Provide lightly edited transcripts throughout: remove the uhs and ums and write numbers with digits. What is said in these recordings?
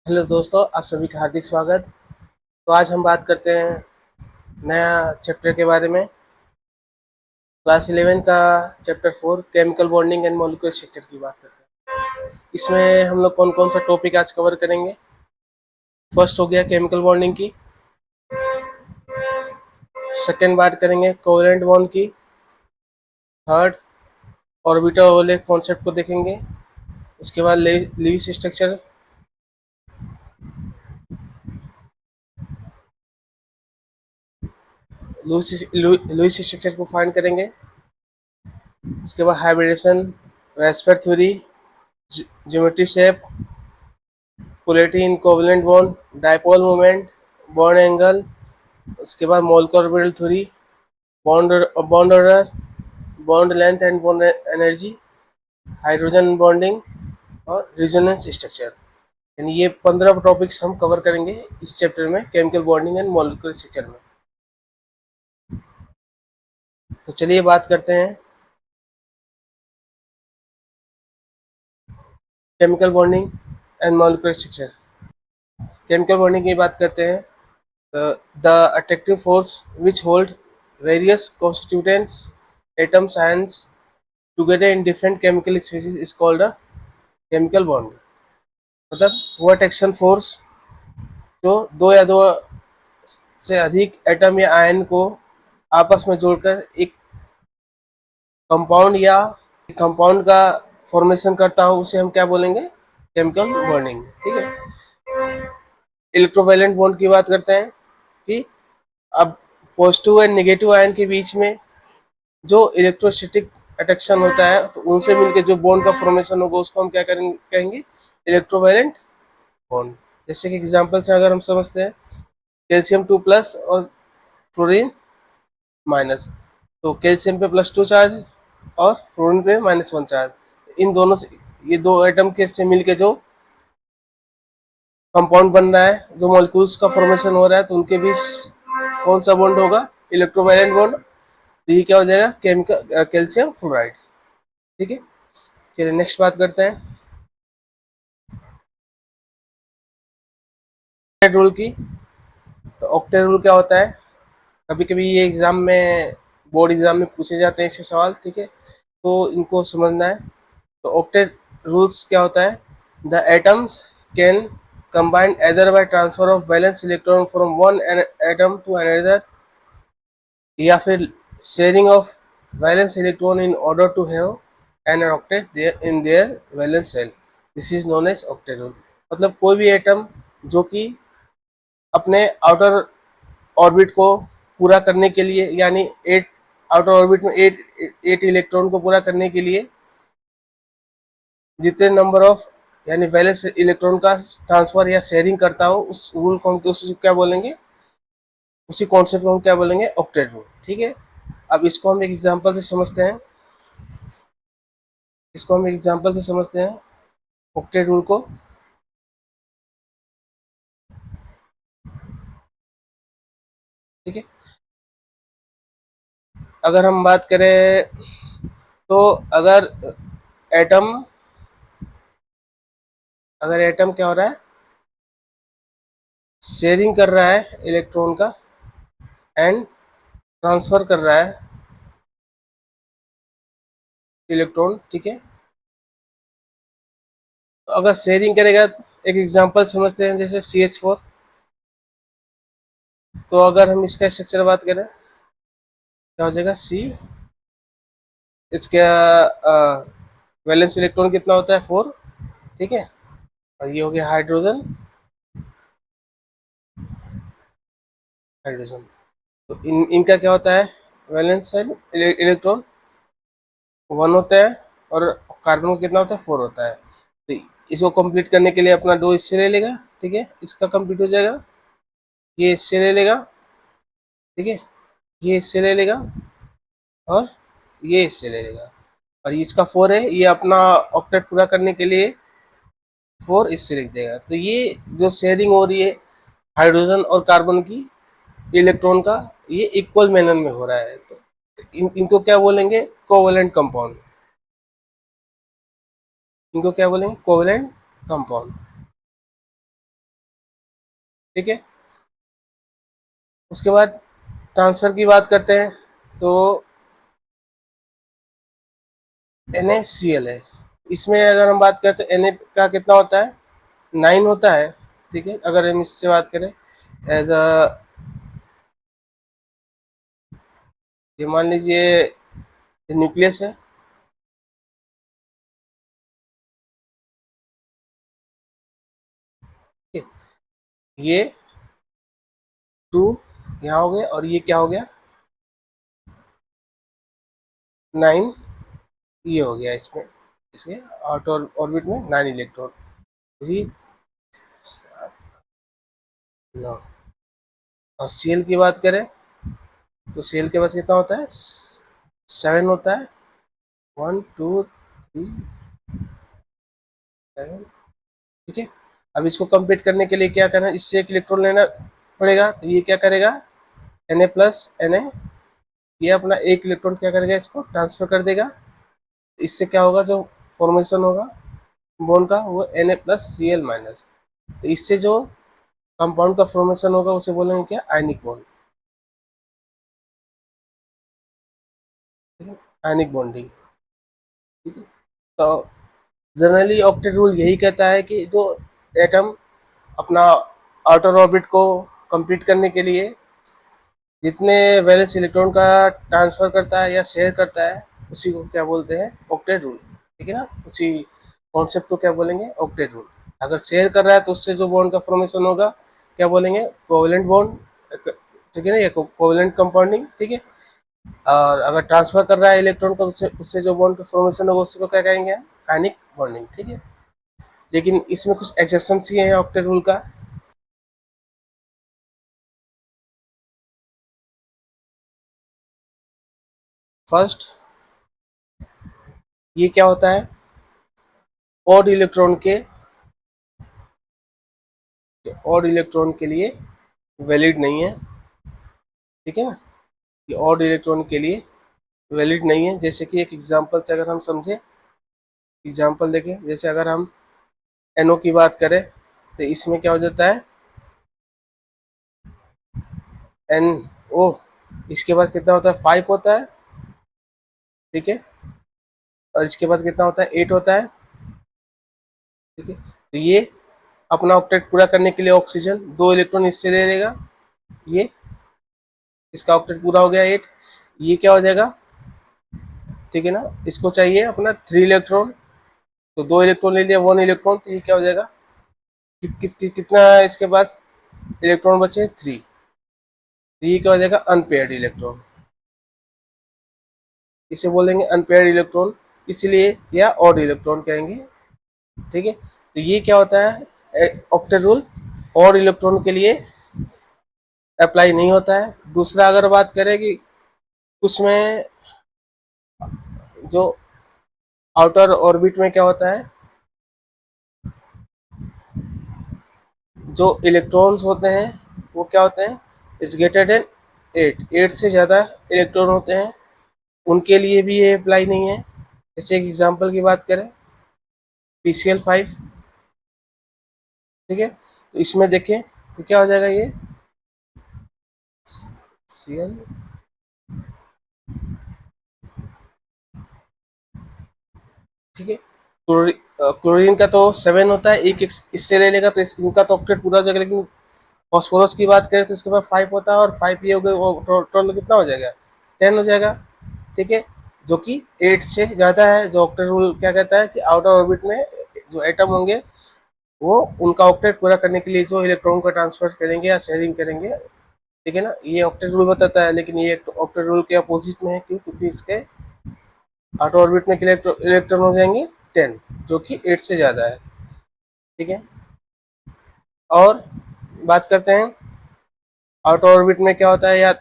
Hello दोस्तों, आप सभी का हार्दिक स्वागत। तो आज हम बात करते हैं नया चैप्टर के बारे में। क्लास 11 का chapter 4 chemical bonding and molecular structure की बात करते हैं। इसमें हम लोग कौन कौन सा टॉपिक आज कवर करेंगे। फर्स्ट हो गया केमिकल बॉन्डिंग की। सेकेंड बात करेंगे कोवेलेंट बॉन्ड की। थर्ड ऑर्बिटल वाले कॉन्सेप्ट को देखेंगे। उसके बाद लुईस स्ट्रक्चर, लुईस स्ट्रक्चर को फाइंड करेंगे। उसके बाद hybridisation, VSEPR theory, geometry shape, polarity in covalent bond, dipole moment, bond angle. उसके बाद molecular orbital theory, bond bond order, bond length and bond energy, hydrogen bonding और resonance structure. यानी ये 15 topics हम कवर करेंगे इस चैप्टर में, chemical bonding and molecular structure में। तो चलिए बात करते हैं chemical bonding and molecular structure. Chemical bonding की बात करते हैं। The attractive force which hold various constituents atoms ions together in different chemical species is called a chemical bond. मतलब वो अट्रैक्शन फोर्स जो दो या दो से अधिक एटम या आयन को आपस में जोड़कर एक कंपाउंड या कंपाउंड का फॉर्मेशन करता हो, उसे हम क्या बोलेंगे, केमिकल बॉन्डिंग। ठीक है। इलेक्ट्रोवैलेंट बॉन्ड की बात करते हैं कि अब पॉजिटिव एंड नेगेटिव आयन के बीच में जो इलेक्ट्रोस्टैटिक अट्रैक्शन होता है, तो उनसे मिलकर जो बॉन्ड का फॉर्मेशन होगा उसको हम क्या करेंगे, कहेंगे इलेक्ट्रोवैलेंट बॉन्ड। जैसे कि एग्जांपल से अगर हम समझते हैं, कैल्शियम 2+ और फ्लोरीन माइनस, तो कैल्शियम पे +2 चार्ज और फ्लोरीन पे -1 चार्ज। इन दोनों से, ये दो एटम के से मिलके जो कंपाउंड बन रहा है, जो मॉलिक्यूल्स का फॉर्मेशन हो रहा है, तो उनके बीच कौन सा बॉन्ड होगा, इलेक्ट्रोवैलेंट बॉन्ड। तो ये क्या हो जाएगा, केमिकल कैल्शियम फ्लोराइड। ठीक है। चलिए नेक्स्ट बात करते हैं ऑक्टेट रूल की। तो ऑक्टेट रूल क्या होता है, कभी कभी ये एग्जाम में, बोर्ड एग्जाम में पूछे जाते हैं इससे सवाल। ठीक है, तो इनको समझना है। तो ऑक्टेट रूल्स क्या होता है, the atoms can combine either by transfer of valence electron from one atom to another, या फिर sharing of valence electron in order to have an octet there in their valence shell. This is known as octet rule. मतलब कोई भी atom जो कि अपने outer orbit को पूरा करने के लिए, यानी 8 आउटर ऑर्बिट में 8 इलेक्ट्रॉन को पूरा करने के लिए जितने नंबर ऑफ, यानी वैलेंस इलेक्ट्रॉन का ट्रांसफर या शेयरिंग करता हो, उस रूल को हम क्या बोलेंगे, उसी कॉन्सेप्ट को हम क्या बोलेंगे, ऑक्टेट रूल। ठीक है। अब इसको हम एक एग्जांपल से समझते हैं, ऑक्टेट रूल को। ठीक है। अगर हम बात करें, तो अगर एटम क्या हो रहा है, शेयरिंग कर रहा है इलेक्ट्रॉन का एंड ट्रांसफर कर रहा है इलेक्ट्रॉन। ठीक है। तो अगर शेयरिंग करेगा, एक एग्जांपल समझते हैं, जैसे CH4। तो अगर हम इसका स्ट्रक्चर बात करें, क्या हो जाएगा, सी, इसका वैलेंस इलेक्ट्रॉन कितना होता है, 4। ठीक है। और ये हो गया हाइड्रोजन। तो इनका क्या होता है, वैलेंस इलेक्ट्रॉन 1 होता है, और कार्बन का कितना होता है, 4 होता है। तो इसको कंप्लीट करने के लिए अपना 2 इससे ले लेगा। ठीक है, इसका कंप्लीट हो जाएगा, ये इससे ले लेगा। ठीक है, ये इससे ले लेगा और ये इससे ले लेगा, और इसका 4 है, ये अपना ऑक्टेट पूरा करने के लिए 4 इससे लिख देगा। तो ये जो शेयरिंग हो रही है हाइड्रोजन और कार्बन की इलेक्ट्रॉन का, ये इक्वल मैनर में हो रहा है। तो इनको क्या बोलेंगे, कोवेलेंट कंपाउंड। इनको क्या बोलेंगे, कोवेलेंट कंपाउंड। ठीक है। उसके बाद ट्रांसफर की बात करते हैं तो NaCl है। इसमें अगर हम बात करें तो Na का कितना होता है, 9 होता है। ठीक है, अगर हम इससे बात करें एज अ, ये मान लीजिए न्यूक्लियस है, ठीक है? ये 2 यहाँ हो गया, और ये क्या हो गया, 9 ये हो गया इसमें, इसके आउटर ऑर्बिट में 9 इलेक्ट्रॉन, 3 9। और Cl की बात करें तो Cl के पास कितना होता है, 7 होता है, 1 2 3 7। ठीक है, अब इसको कंप्लीट करने के लिए क्या करना है, इससे एक इलेक्ट्रॉन लेना पड़ेगा, तो ये क्या करेगा, Na प्लस Na, ये अपना एक इलेक्ट्रॉन क्या करेगा, इसको ट्रांसफर कर देगा। इससे क्या होगा, जो फॉर्मेशन होगा बॉन्ड का वो Na प्लस Cl माइनस, तो इससे जो कंपाउंड का फॉर्मेशन होगा उसे बोलेंगे क्या, आयनिक बॉन्ड। ठीक है, आयनिक बॉन्डिंग। ठीक है, तो जनरली ऑक्टेट रूल यही कहता है कि जो एटम अपना आउटर ऑर्बिट को कंप्लीट करने के लिए जितने वैलेंस इलेक्ट्रॉन का ट्रांसफर करता है या शेयर करता है, उसी को क्या बोलते हैं, ऑक्टेट रूल। ठीक है ना, उसी कॉन्सेप्ट को क्या बोलेंगे, ऑक्टेट रूल। अगर शेयर कर रहा है तो उससे जो बॉन्ड का फॉर्मेशन होगा क्या बोलेंगे, कोवेलेंट बॉन्ड। ठीक है ना, ये कोवेलेंट कंपाउंडिंग। ठीक है, और अगर ट्रांसफर कर रहा है इलेक्ट्रॉन को, उससे उससे जो बॉन्ड का फॉर्मेशन होगा उसको क्या कहेंगे, आयनिक बॉन्डिंग। ठीक है, लेकिन इसमें कुछ एक्सेप्शन ही हैं ऑक्टेट रूल का। फर्स्ट, ये क्या होता है, ऑड इलेक्ट्रॉन के, ऑड इलेक्ट्रॉन के लिए वैलिड नहीं है। ठीक है ना, ये ऑड इलेक्ट्रॉन के लिए वैलिड नहीं है। जैसे कि एक एग्जांपल से अगर हम समझे, एग्जांपल देखें, जैसे अगर हम NO की बात करें तो इसमें क्या हो जाता है, NO, इसके पास कितना होता है, 5 होता है। ठीक है, और इसके पास कितना होता है, 8 होता है। ठीक है, तो ये अपना ऑक्टेट पूरा करने के लिए ऑक्सीजन 2 इलेक्ट्रॉन इससे ले लेगा, ये इसका ऑक्टेट पूरा हो गया 8। ये क्या हो जाएगा, ठीक है ना, इसको चाहिए अपना 3 इलेक्ट्रॉन, तो 2 इलेक्ट्रॉन ले लिया, 1 इलेक्ट्रॉन, तो ये क्या हो जाएगा, कितना इसके पास इलेक्ट्रॉन बचे, 3। तो ये क्या हो जाएगा, अनपेयर्ड इलेक्ट्रॉन, इसे बोलेंगे अनपेयर्ड इलेक्ट्रॉन, इसलिए या ऑड इलेक्ट्रॉन कहेंगे। ठीक है, तो ये क्या होता है, ऑक्टेट रूल ऑड इलेक्ट्रॉन के लिए अप्लाई नहीं होता है। दूसरा, अगर बात करें कि उसमें जो आउटर ऑर्बिट में क्या होता है, जो इलेक्ट्रॉन्स होते हैं वो क्या होते हैं, इज ग्रेटर देन 8 से ज़्यादा इलेक्ट्रॉन होते हैं, उनके लिए भी ये अप्लाई नहीं है। जैसे एक एग्जांपल की बात करें, PCl5। ठीक है, तो इसमें देखें तो क्या हो जाएगा, ये Cl, ठीक है, क्लोरीन का तो 7 होता है, एक इससे ले लेगा तो इनका तो ऑक्टेट पूरा हो जाएगा। लेकिन फॉस्फोरस की बात करें तो इसके पास 5 होता है, और 5 ये हो गए, वो टोटल कितना हो जाएगा, 10 हो जाएगा। ठीक है, जो कि 8 से ज़्यादा है। जो ऑक्टेट रूल क्या कहता है कि आउटर ऑर्बिट में जो एटम होंगे वो उनका ऑक्टेट पूरा करने के लिए जो इलेक्ट्रॉन का ट्रांसफर करेंगे या शेयरिंग करेंगे। ठीक है ना, ये ऑक्टेट रूल बताता है, लेकिन ये ऑक्टेट रूल के अपोजिट में है। क्यों, क्योंकि इसके आउटर ऑर्बिट में इलेक्ट्रॉन हो जाएंगे 10, जो कि 8 से ज़्यादा है। ठीक है, और बात करते हैं आउटर ऑर्बिट में क्या होता है, या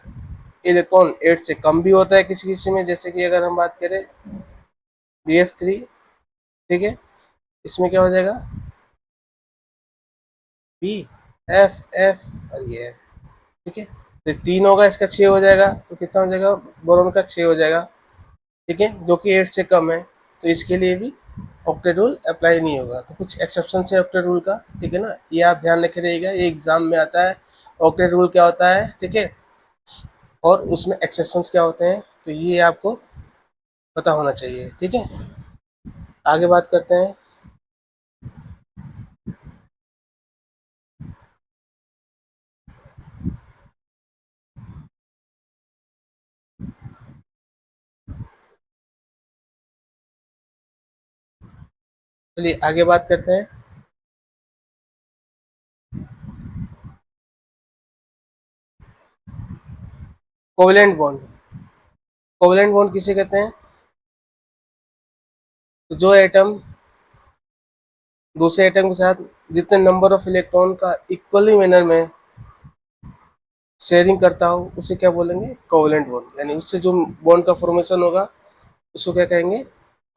इलेक्ट्रॉन 8 से कम भी होता है किसी किसी में। जैसे कि अगर हम बात करें BF3, ठीक है, इसमें क्या हो जाएगा, B F F और ये F। ठीक है, तो 3 होगा, इसका 6 हो जाएगा, तो कितना हो जाएगा, बोरोन का 6 हो जाएगा। ठीक है, जो कि 8 से कम है, तो इसके लिए भी ऑक्टेट रूल अप्लाई नहीं होगा। तो कुछ एक्सेप्शन है ऑक्टेट रूल का, ठीक है ना, ये आप ध्यान रखे रहिएगा, ये एग्जाम में आता है ऑक्टेट रूल क्या होता है, ठीक है, और उसमें एक्सेप्शंस क्या होते हैं, तो ये आपको पता होना चाहिए, ठीक है। आगे बात करते हैं। चलिए आगे बात करते हैं। कोवेलेंट बॉन्ड, कोवेलेंट बॉन्ड किसे कहते हैं, तो जो एटम दूसरे एटम के साथ जितने नंबर ऑफ इलेक्ट्रॉन का इक्वली मैनर में शेयरिंग करता हो उसे क्या बोलेंगे, कोवेलेंट बॉन्ड, यानी उससे जो बॉन्ड का फॉर्मेशन होगा उसको क्या कहेंगे,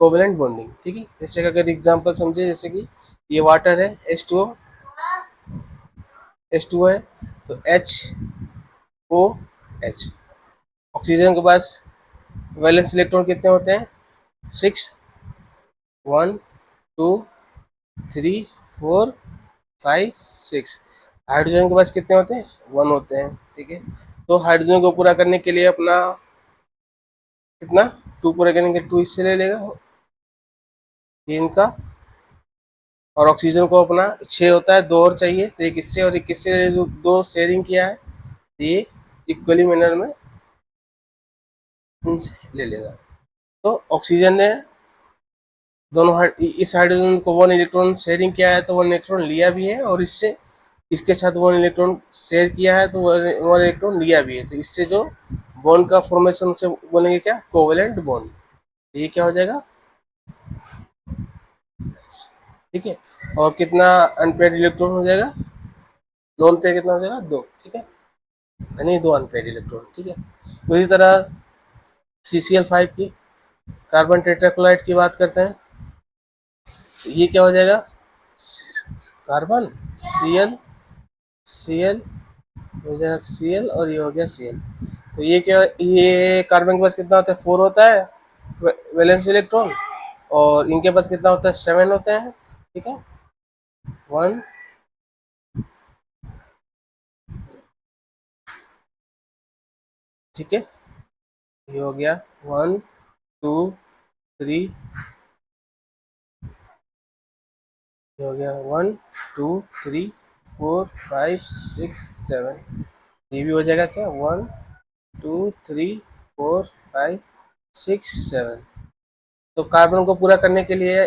कोवेलेंट बॉन्डिंग, ठीक है। जैसे कि अगर एग्जांपल समझे, जैसे कि ये वाटर है H2O, H2O है, तो HOH, ऑक्सीजन के पास वैलेंस इलेक्ट्रॉन कितने होते हैं, 6, 1, 2, 3, 4, 5, 6। हाइड्रोजन के पास कितने होते हैं, 1 होते हैं, ठीक है। तो हाइड्रोजन को पूरा करने के लिए अपना कितना, 2 पूरा करने के 2 इससे ले लेगा, ये इनका, और ऑक्सीजन को अपना 6 होता है, 2 और चाहिए, तो एक इससे और एक इससे जो 2 शेयरिंग किया है, तो ये इक्वली मैनर में इनसे ले लेगा। तो ऑक्सीजन ने दोनों इस हाइड्रोजन को 1 इलेक्ट्रॉन शेयरिंग किया है, तो 1 इलेक्ट्रॉन लिया भी है, और इससे इसके साथ 1 इलेक्ट्रॉन शेयर किया है, तो 1 इलेक्ट्रॉन लिया भी है, तो इससे जो बॉन्ड का फॉर्मेशन से बोलेंगे क्या, कोवेलेंट बॉन्ड। ये क्या हो जाएगा, ठीक है। और कितना अनपेड इलेक्ट्रॉन हो जाएगा, नॉन पेड कितना हो जाएगा, 2, ठीक है, यानी 2 अनपेड इलेक्ट्रॉन, ठीक है। तो इसी तरह CCl5 की, कार्बन टेट्राक्लोराइड की बात करते हैं, तो ये क्या हो जाएगा, कार्बन Cl, Cl हो जाएगा Cl, और ये हो गया Cl। तो ये क्या, ये कार्बन के पास कितना होता है, 4 होता है वैलेंस इलेक्ट्रॉन, और इनके पास कितना होता है, 7 होते हैं, ठीक है, 1, ठीक है, ये हो गया 1, 2, 3, ये हो गया 1, 2, 3, 4, 5, 6, 7, ये भी हो जाएगा क्या, 1, 2, 3, 4, 5, 6, 7। तो कार्बन को पूरा करने के लिए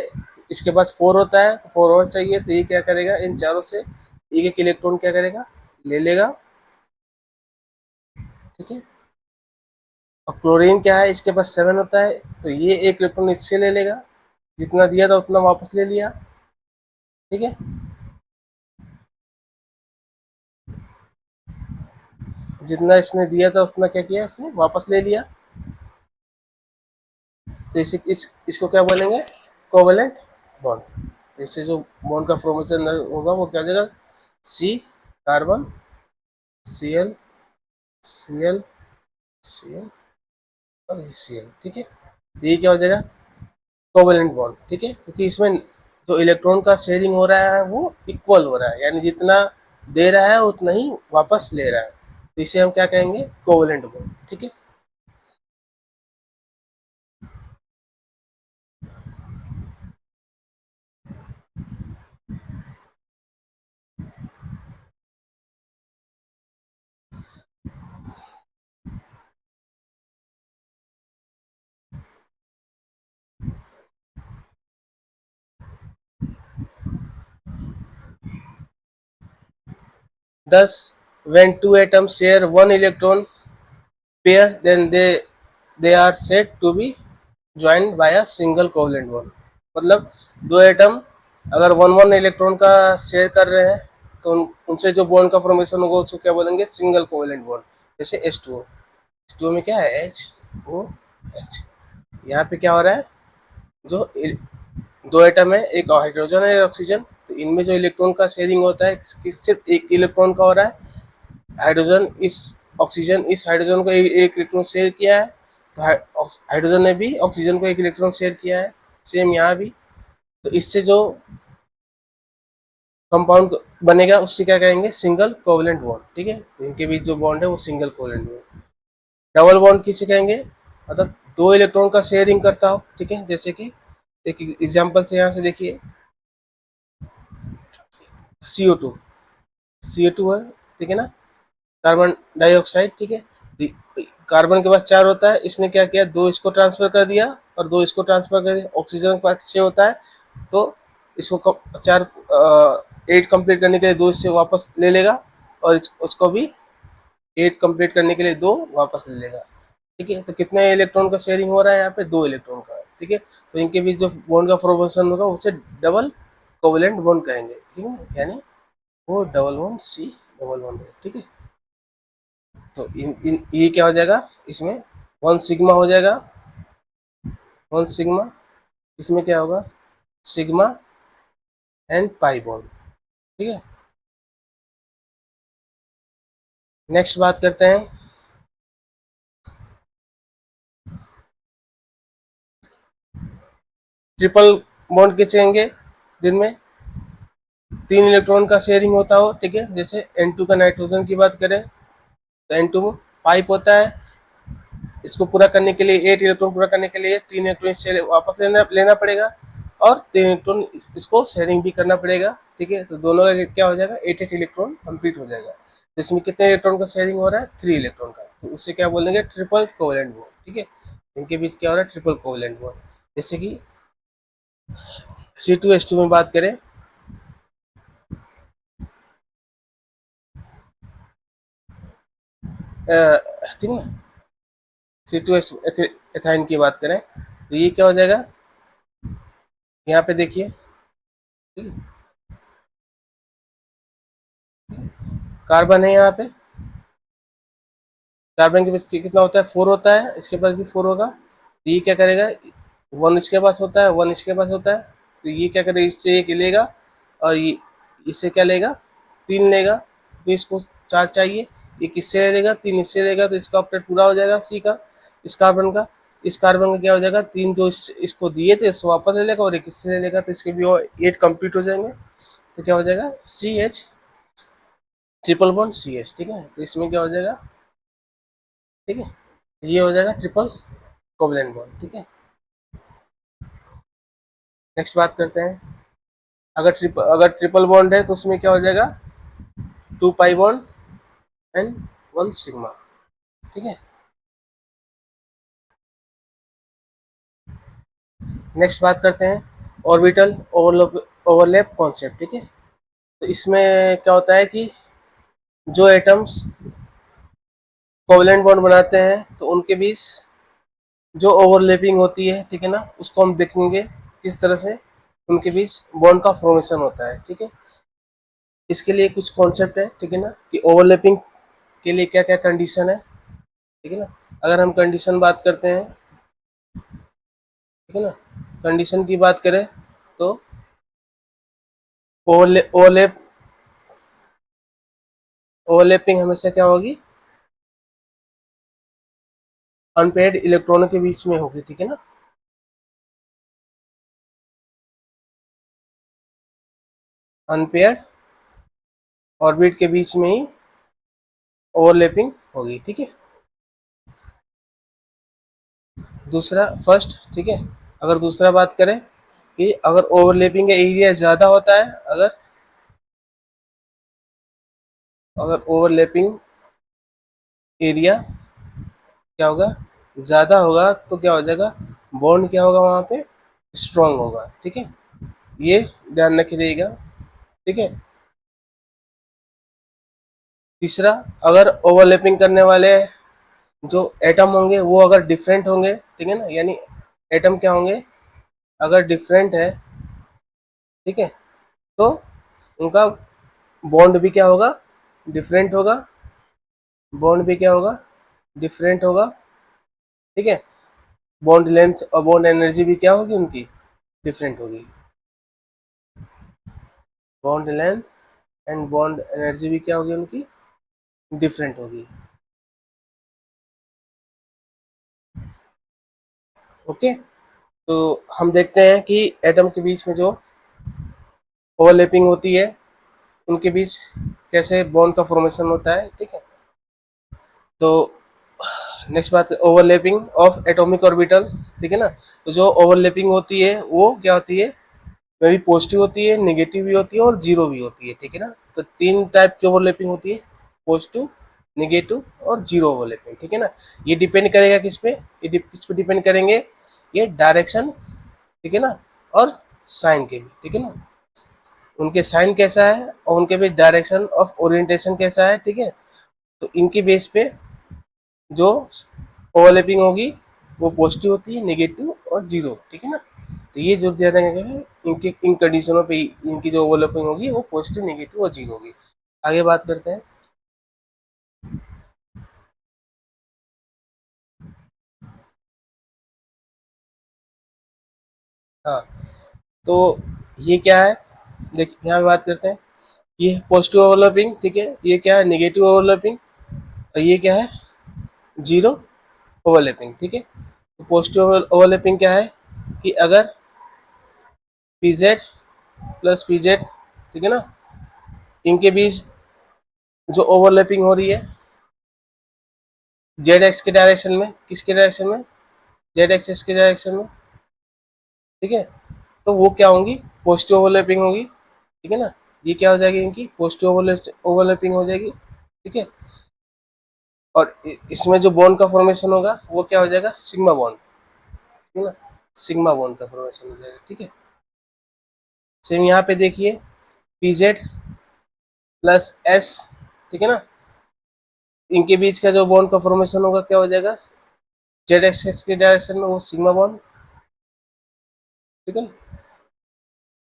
इसके पास 4 होता है, तो 4 और चाहिए, तो ये क्या करेगा, इन चारों से एक एक इलेक्ट्रॉन क्या करेगा, ले लेगा, ठीक है। और क्लोरीन क्या है, इसके पास 7 होता है, तो ये एक इलेक्ट्रॉन इससे ले लेगा, जितना दिया था उतना वापस ले लिया, ठीक है। जितना इसने दिया था उतना क्या किया, इसने वापस ले लिया, तो इसको क्या बोलेंगे, कोवेलेंट बॉन्ड। तो इससे जो बॉन्ड का फॉर्मेशन होगा वो क्या हो जाएगा, C carbon, Cl, Cl, Cl और Cl, ठीक है। तो ये क्या हो जाएगा, कोवेलेंट बॉन्ड, ठीक है, क्योंकि इसमें जो इलेक्ट्रॉन का शेयरिंग हो रहा है वो इक्वल हो रहा है, यानी जितना दे रहा है उतना ही वापस ले रहा है, तो इसे हम क्या कहेंगे, कोवेलेंट बॉन्ड, ठीक है। 10 when two atoms share one electron pair, then they are said to be joined by a single covalent bond। मतलब दो एटम अगर 1 1 इलेक्ट्रॉन का शेयर कर रहे हैं, तो उनसे जो बॉन्ड का फॉर्मेशन होगा उसको क्या बोलेंगे, सिंगल कोवेलेंट बॉन्ड। जैसे H2O में क्या है, HOH, यहाँ पे क्या हो रहा है, जो दो एटम है, एक हाइड्रोजन है, एक ऑक्सीजन, तो इनमें जो इलेक्ट्रॉन का शेयरिंग होता है सिर्फ एक इलेक्ट्रॉन का हो रहा है। हाइड्रोजन इस ऑक्सीजन इस हाइड्रोजन को एक इलेक्ट्रॉन शेयर किया है, तो हाइड्रोजन ने भी ऑक्सीजन को एक इलेक्ट्रॉन शेयर किया है, सेम यहाँ भी। तो इससे जो कंपाउंड बनेगा उससे क्या कहेंगे, सिंगल कोवलेंट बॉन्ड, ठीक है। तो इनके बीच जो बॉन्ड है वो single covalent bond. Double bond किसे कहेंगे, मतलब दो इलेक्ट्रॉन का शेयरिंग करता हो, ठीक है। जैसे कि एक एग्जांपल से यहाँ से देखिए, CO2, CO2 है, ठीक है ना, कार्बन डाइऑक्साइड, ठीक है। तो कार्बन के पास 4 होता है, इसने क्या किया, 2 इसको ट्रांसफर कर दिया और 2 इसको ट्रांसफर कर दिया। ऑक्सीजन के पास 6 होता है, तो इसको 4 8 कंप्लीट करने के लिए 2 इससे वापस ले लेगा, और उसको भी 8 कंप्लीट करने के लिए 2 वापस ले लेगा, ठीक है। तो कितने इलेक्ट्रॉन का शेयरिंग हो रहा है यहाँ पे, 2 इलेक्ट्रॉन का, ठीक है। तो इनके बीच जो बॉन्ड का फॉर्मेशन होगा उसे डबल कोवलेंट बॉन्ड कहेंगे, ठीक है, यानी वो double bond C double bond है, ठीक है। तो ये क्या हो जाएगा, इसमें 1 सिग्मा हो जाएगा, 1 सिग्मा, इसमें क्या होगा, सिग्मा एंड पाई बॉन्ड, ठीक है। नेक्स्ट बात करते हैं, ट्रिपल बॉन्ड किसे कहेंगे, जिनमें 3 इलेक्ट्रॉन का शेयरिंग होता हो, ठीक है। जैसे N2 का नाइट्रोजन की बात करें तो N2 5 होता है, इसको पूरा करने के लिए 8 इलेक्ट्रॉन पूरा करने के लिए 3 इलेक्ट्रॉन इससे वापस लेना लेना पड़ेगा, और 3 इलेक्ट्रॉन इसको शेयरिंग भी करना पड़ेगा, ठीक है। तो दोनों का क्या हो जाएगा, 8 इलेक्ट्रॉन कंप्लीट हो जाएगा। तो इसमें कितने इलेक्ट्रॉन का शेयरिंग हो रहा है, 3 इलेक्ट्रॉन का, तो उससे क्या बोलेंगे, ट्रिपल कोवलेंट बॉन्ड, ठीक है। इनके बीच क्या हो रहा है, ट्रिपल कोवलेंट बॉन्ड। जैसे कि C2H2 में बात करें, ठीक है ना, C2H2 एथाइन की बात करें तो ये क्या हो जाएगा, यहाँ पे देखिए, ठीक है, कार्बन है यहाँ पे, कार्बन के पास कितना होता है, 4 होता है, इसके पास भी 4 होगा। तो ये क्या करेगा, 1 इसके पास होता है, 1 इसके पास होता है, तो ये क्या करेगा, इससे 1 लेगा, और ये इससे क्या लेगा, 3 लेगा, तो इसको 4 चाहिए, ये किससे लेगा, 3 इससे लेगा, तो इसका ऑक्टेट पूरा हो जाएगा C का, इस कार्बन का। इस कार्बन का क्या हो जाएगा, 3 जो इसको दिए थे इसको वापस ले लेगा, और एक इससे ले लेगा, तो इसके भी 8 कंप्लीट हो जाएंगे। तो क्या हो जाएगा, CH ट्रिपल बॉन्ड CH, ठीक है। तो इसमें क्या हो जाएगा, ठीक है, ये हो जाएगा ट्रिपल कोवलेंट बॉन्ड, ठीक है। नेक्स्ट बात करते हैं, अगर ट्रिपल बॉन्ड है तो उसमें क्या हो जाएगा, 2 पाई बॉन्ड एंड 1 सिग्मा, ठीक है। नेक्स्ट बात करते हैं, ऑर्बिटल ओवरलैप कॉन्सेप्ट, ठीक है। तो इसमें क्या होता है कि जो एटम्स कोवलेंट बॉन्ड बनाते हैं तो उनके बीच जो ओवरलैपिंग होती है, ठीक है ना, उसको हम देखेंगे किस तरह से उनके बीच बॉन्ड का फॉर्मेशन होता है, ठीक है। इसके लिए कुछ कॉन्सेप्ट है, ठीक है ना, कि ओवरलैपिंग के लिए क्या क्या कंडीशन है, ठीक है ना। अगर हम कंडीशन बात करते हैं, ठीक है ना, कंडीशन की बात करें तो ओवरलैप ओवरलैपिंग हमेशा क्या होगी, अनपेयर्ड इलेक्ट्रॉनों के बीच में होगी, ठीक है ना, अनपेयर्ड ऑर्बिट के बीच में ही ओवरलैपिंग होगी, ठीक है। दूसरा फर्स्ट, ठीक है, अगर दूसरा बात करें कि अगर ओवरलैपिंग का एरिया ज़्यादा होता है, अगर अगर ओवरलैपिंग एरिया क्या होगा, ज़्यादा होगा, तो क्या हो जाएगा, बॉन्ड क्या होगा वहाँ पे, स्ट्रॉन्ग होगा, ठीक है। ये ध्यान रखिएगा, ठीक है। तीसरा, अगर ओवरलैपिंग करने वाले जो एटम होंगे वो अगर डिफरेंट होंगे, ठीक है ना, यानी एटम क्या होंगे, अगर डिफरेंट है, ठीक है, तो उनका बॉन्ड भी क्या होगा, डिफरेंट होगा, बॉन्ड भी क्या होगा, डिफरेंट होगा, ठीक है। बॉन्ड लेंथ और बॉन्ड एनर्जी भी क्या होगी उनकी, डिफरेंट होगी, bond length and bond energy भी क्या होगी उनकी, डिफरेंट होगी, ओके। तो हम देखते हैं कि एटम के बीच में जो ओवरलैपिंग होती है उनके बीच कैसे बॉन्ड का फॉर्मेशन होता है, ठीक है। तो नेक्स्ट बात, ओवरलैपिंग ऑफ एटॉमिक ऑर्बिटल, ठीक है ना। तो जो ओवरलैपिंग होती है वो क्या होती है, में भी पॉजिटिव होती है, नेगेटिव भी होती है और जीरो भी होती है, ठीक है ना। तो तीन टाइप की ओवरलैपिंग होती है, पॉजिटिव, नेगेटिव और जीरो ओवरलैपिंग, ठीक है ना। ये डिपेंड करेगा किस पे, किस पे डिपेंड करेंगे, ये डायरेक्शन, ठीक है ना, और साइन के भी, ठीक है ना। उनके साइन कैसा है और उनके भी डायरेक्शन ऑफ ओरिएंटेशन कैसा है, ठीक है। तो इनके बेस पे जो ओवरलैपिंग होगी वो पॉजिटिव होती है, नेगेटिव और जीरो, ठीक है ना। तो ये जो ध्यान रखेंगे कि इनके इन कंडीशनों पे इनकी जो ओवरलैपिंग होगी वो पॉजिटिव, नेगेटिव और जीरो होगी। आगे बात करते हैं। हाँ, तो ये क्या है, देखिए यहाँ पे बात करते हैं। ये पॉजिटिव ओवरलैपिंग, ठीक है। ये क्या है, नेगेटिव ओवरलैपिंग। और ये क्या है, जीरो ओवरलैपिंग, ठीक है। तो पॉजिटिव ओवरलैपिंग क्या है कि अगर P Z plus P Z, ठीक है ना, इनके बीच जो ओवरलैपिंग हो रही है जेड एक्स के डायरेक्शन में, किसके डायरेक्शन में, जेड एक्सेस के डायरेक्शन में, ठीक है। तो वो क्या होंगी, पॉजिटिव ओवरलैपिंग होगी, ठीक है ना। ये क्या हो जाएगी, इनकी पॉजिटिव ओवरलैपिंग हो जाएगी, ठीक है। और इसमें जो बॉन्ड का फॉर्मेशन होगा वो क्या हो जाएगा, सिग्मा बॉन्ड, ठीक है ना। सिग्मा बॉन्ड का फॉर्मेशन हो जाएगा, ठीक है। सेम यहाँ पे देखिए, पी जेड प्लस एस, ठीक है ना, इनके बीच का जो बॉन्ड का फॉर्मेशन होगा क्या हो जाएगा, जेड एक्सेस के डायरेक्शन में वो सिग्मा बॉन्ड, ठीक है ना।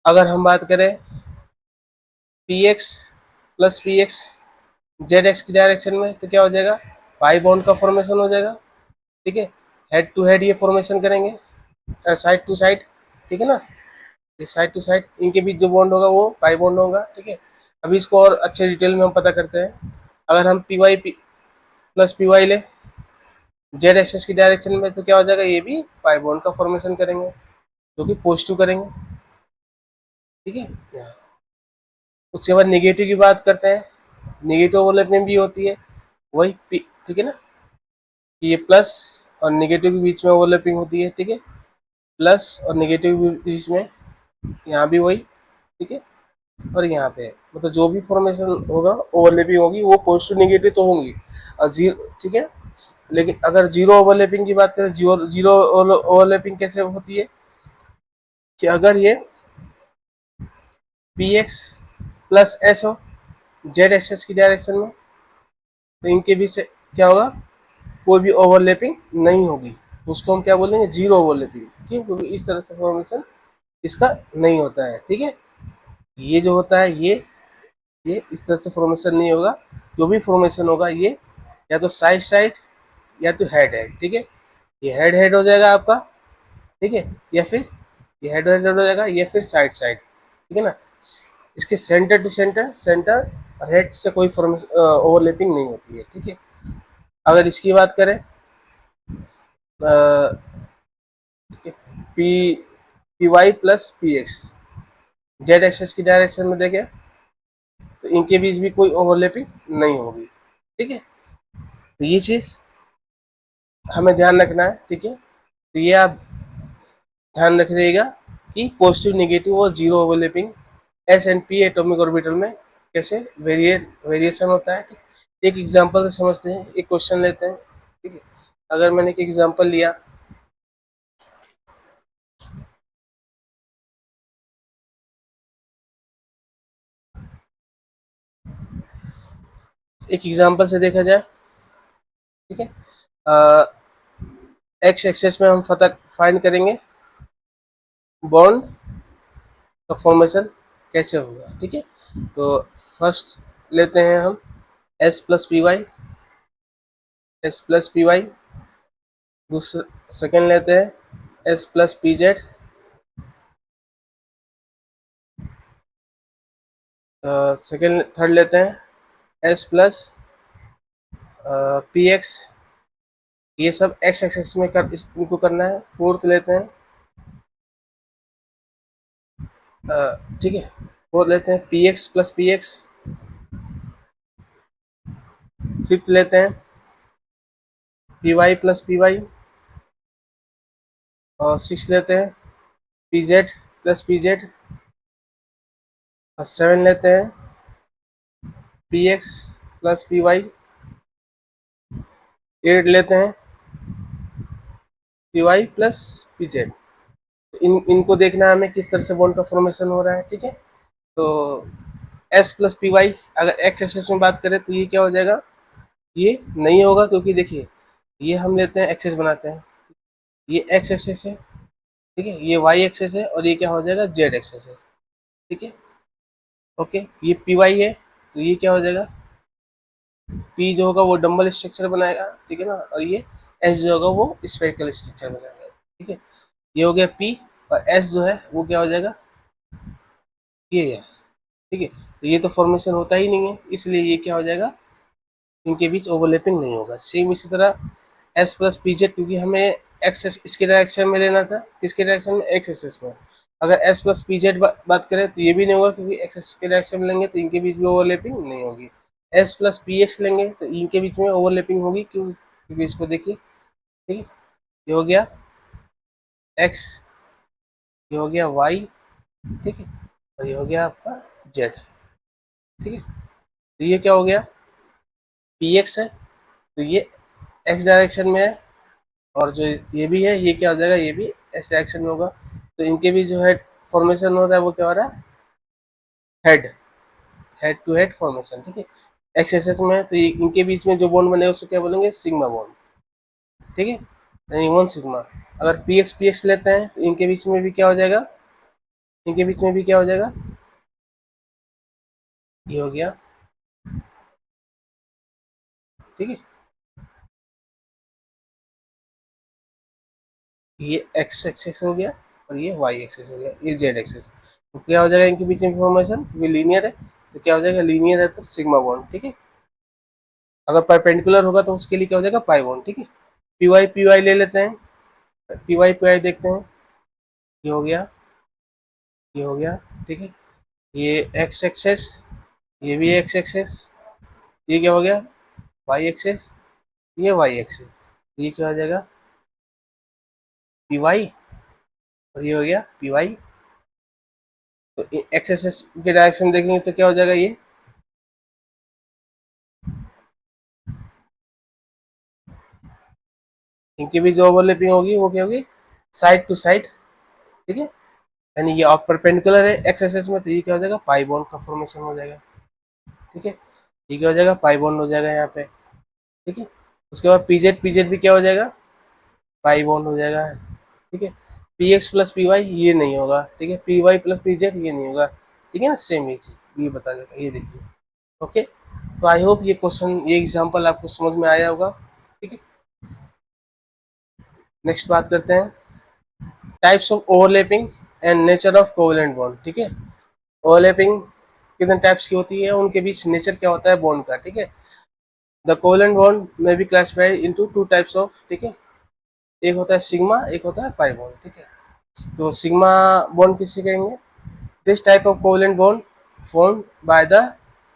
अगर हम बात करें P X plus P X Z x की डायरेक्शन में, तो क्या हो जाएगा, पाई बॉन्ड का फॉर्मेशन हो जाएगा, ठीक है। हेड टू हेड ये फॉर्मेशन करेंगे, साइड टू साइड, ठीक है ना। ये साइड टू साइड इनके बीच जो बॉन्ड होगा वो पाई बॉन्ड होगा, ठीक है। अभी इसको और अच्छे डिटेल में हम पता करते हैं। अगर हम P Y plus P Y ले जेड एक्सेस की डायरेक्शन में, तो क्या हो जाएगा, ये भी पाई बॉन्ड का फॉर्मेशन करेंगे जो कि पॉजिटिव करेंगे, ठीक है। उसके बाद निगेटिव की बात करते हैं। निगेटिव ओवरलैपिंग भी होती है, वही ठीक है ना, ये प्लस और निगेटिव के बीच में ओवरलैपिंग होती है, ठीक है। प्लस और निगेटिव के बीच में यहाँ भी वही, ठीक है। और यहाँ पे मतलब जो भी फॉर्मेशन होगा ओवरलैपिंग होगी वो पॉजिटिव नेगेटिव तो होंगी, और जीरो, ठीक है। लेकिन अगर जीरो ओवरलैपिंग की बात करें, जीरो जीरो ओवरलैपिंग कैसे होती है कि अगर ये पी एक्स प्लस एस हो जेड एक्सेस की डायरेक्शन में, तो इनके बीच से क्या होगा, कोई भी ओवरलैपिंग नहीं होगी, तो उसको हम क्या बोलेंगे, जीरो ओवरलैपिंग। क्यों, क्योंकि इस तरह से फॉर्मेशन इसका नहीं होता है, ठीक है। ये जो होता है ये इस तरह से फॉर्मेशन नहीं होगा। जो भी फॉर्मेशन होगा ये या तो साइड साइड या तो हेड हेड, ठीक है। ये हेड हेड हो जाएगा आपका, ठीक है। या फिर ये हेड हेड हो जाएगा, या फिर साइड साइड, ठीक है ना। इसके सेंटर टू सेंटर, सेंटर और हेड से कोई फॉर्मेशन ओवरलैपिंग नहीं होती है, ठीक है। अगर इसकी बात करें, P P Y plus P X Z axis की डायरेक्शन में देखें, तो इनके बीच भी कोई ओवरलैपिंग नहीं होगी, ठीक है। तो ये चीज हमें ध्यान रखना है, ठीक है। तो ये आप ध्यान रखिएगा कि पॉजिटिव, नेगेटिव और zero overlapping S and P atomic orbital में कैसे वेरिएशन होता है, ठीक। एक एग्जांपल से समझते हैं, एक क्वेश्चन लेते हैं, ठीक है। अगर मैंने एक एग्जांपल लिया, एक एग्जांपल से देखा जाए, ठीक है। एक्स एक्सेस में हम फाइंड करेंगे बॉन्ड का फॉर्मेशन कैसे होगा, ठीक है। तो फर्स्ट लेते हैं हम S plus P Y, S plus P Y. दूसरा सेकेंड लेते हैं S plus P Z. Second third लेते हैं एस प्लस पी एक्स। ये सब एक्स एक्सेस में इनको करना है। फोर्थ लेते हैं ठीक है। फोर्थ लेते हैं P X plus P X. Fifth लेते हैं P Y plus P Y. और सिक्स लेते हैं P Z plus P Z. और सेवन लेते हैं P X plus P Y. Eight लेते हैं P Y plus P Z. इनको देखना है हमें किस तरह से बॉन्ड का फॉर्मेशन हो रहा है, ठीक है। तो एस प्लस पी वाई, अगर एक्स एक्सेस में बात करें तो ये क्या हो जाएगा, ये नहीं होगा, क्योंकि देखिए ये हम लेते हैं एक्सेस बनाते हैं, ये एक्स एक्सेस है, ठीक है, ये वाई एक्सेस है, और ये क्या हो जाएगा जेड एक्सेस है, ठीक है। ओके, ये पी वाई है, तो ये क्या हो जाएगा, पी जो होगा वो डम्बल स्ट्रक्चर बनाएगा, ठीक है ना, और ये एस जो होगा वो स्फेरिकल स्ट्रक्चर बनाएगा, ठीक है। ये हो गया पी, और एस जो है वो क्या हो जाएगा, ये है, ठीक है। तो ये तो फॉर्मेशन होता ही नहीं है, इसलिए ये क्या हो जाएगा, इनके बीच ओवरलैपिंग नहीं होगा। सेम इसी तरह एस प्लस पी जेड, क्योंकि हमें एक्स इसके डायरेक्शन में लेना था, किसके डायरेक्शन में, एक्स एक्सिस में। अगर एस प्लस पी जेड बात करें तो ये भी नहीं होगा, क्योंकि एक्स एक्सिस के डायरेक्शन में लेंगे तो इनके बीच में ओवरलैपिंग नहीं होगी। एस प्लस पी एक्स लेंगे तो इनके बीच में ओवरलैपिंग होगी, क्योंकि इसको देखिए, ठीक है, ये हो गया एक्स, ये हो गया वाई, ठीक है, और ये हो गया आपका जेड, ठीक है। तो ये क्या हो गया, पी एक्स है, तो ये एक्स डायरेक्शन में है, और जो ये भी है ये क्या हो जाएगा, ये भी एस डायरेक्शन में होगा। तो इनके भी जो है फॉर्मेशन होता है वो क्या हो रहा है, head, head to head formation, ठीक है। एक्स एक्सिस में है, तो इनके बीच में जो बॉन्ड बनेगा उसको क्या बोलेंगे, सिग्मा बॉन्ड, ठीक है, यानी वन सिग्मा। अगर पी एक्स लेते हैं तो इनके बीच में भी क्या हो जाएगा, इनके बीच में भी क्या हो जाएगा, ये हो गया, ठीक है, ये एक्स एक्सिस हो गया, और ये वाई एक्सिस हो गया, ये जेड एक्सिस। तो क्या हो जाएगा इनके बीच में फॉर्मेशन, क्योंकि लीनियर है, तो क्या हो जाएगा, लीनियर है तो सिग्मा बॉन्ड, ठीक है। अगर परपेंडिकुलर होगा तो उसके लिए क्या हो जाएगा, पाई बॉन्ड, ठीक है। पी वाई ले लेते हैं, पी वाई देखते हैं, ये हो गया, ये हो गया, ठीक है, ये एक्स एक्सेस, ये भी एक्स एक्सेस, ये क्या हो गया, वाई एक्सेस, ये वाई एक्सेस, ये क्या हो जाएगा, पी वाई, और ये हो गया पी वाई। तो एक्स एक्सेस के डायरेक्शन में देखेंगे तो क्या हो जाएगा, ये इनके बीच जो ओवरलैपिंग होगी वो क्या होगी, साइड टू साइड, ठीक है, यानी ये आप परपेंडिकुलर है एक्स एक्सेस में, तो ये क्या हो जाएगा, पाई बॉन्ड का फॉर्मेशन हो जाएगा, ठीक है। ये क्या हो जाएगा, पाई बॉन्ड हो जाएगा यहाँ पे, ठीक है। उसके बाद पी जेड भी क्या हो जाएगा, पाई बॉन्ड हो जाएगा, ठीक है। P X plus P Y ये नहीं होगा, ठीक है, P Y plus P Z ये नहीं होगा, ठीक है ना, सेम ये चीज ये बता देगा, ये देखिए। ओके, तो आई होप ये क्वेश्चन, ये एग्जांपल आपको समझ में आया होगा, ठीक है। नेक्स्ट बात करते हैं types of overlapping and nature of covalent bond, ठीक है। ओवरलैपिंग कितने टाइप्स की होती है, उनके बीच नेचर क्या होता है बॉन्ड का, ठीक है। द कोवेलेंट बॉन्ड में be classified into two types of, ठीक है, एक होता है सिग्मा, एक होता है पाई बॉन्ड, ठीक है। तो सिग्मा बॉन्ड किसे कहेंगे, this type of covalent bond form by the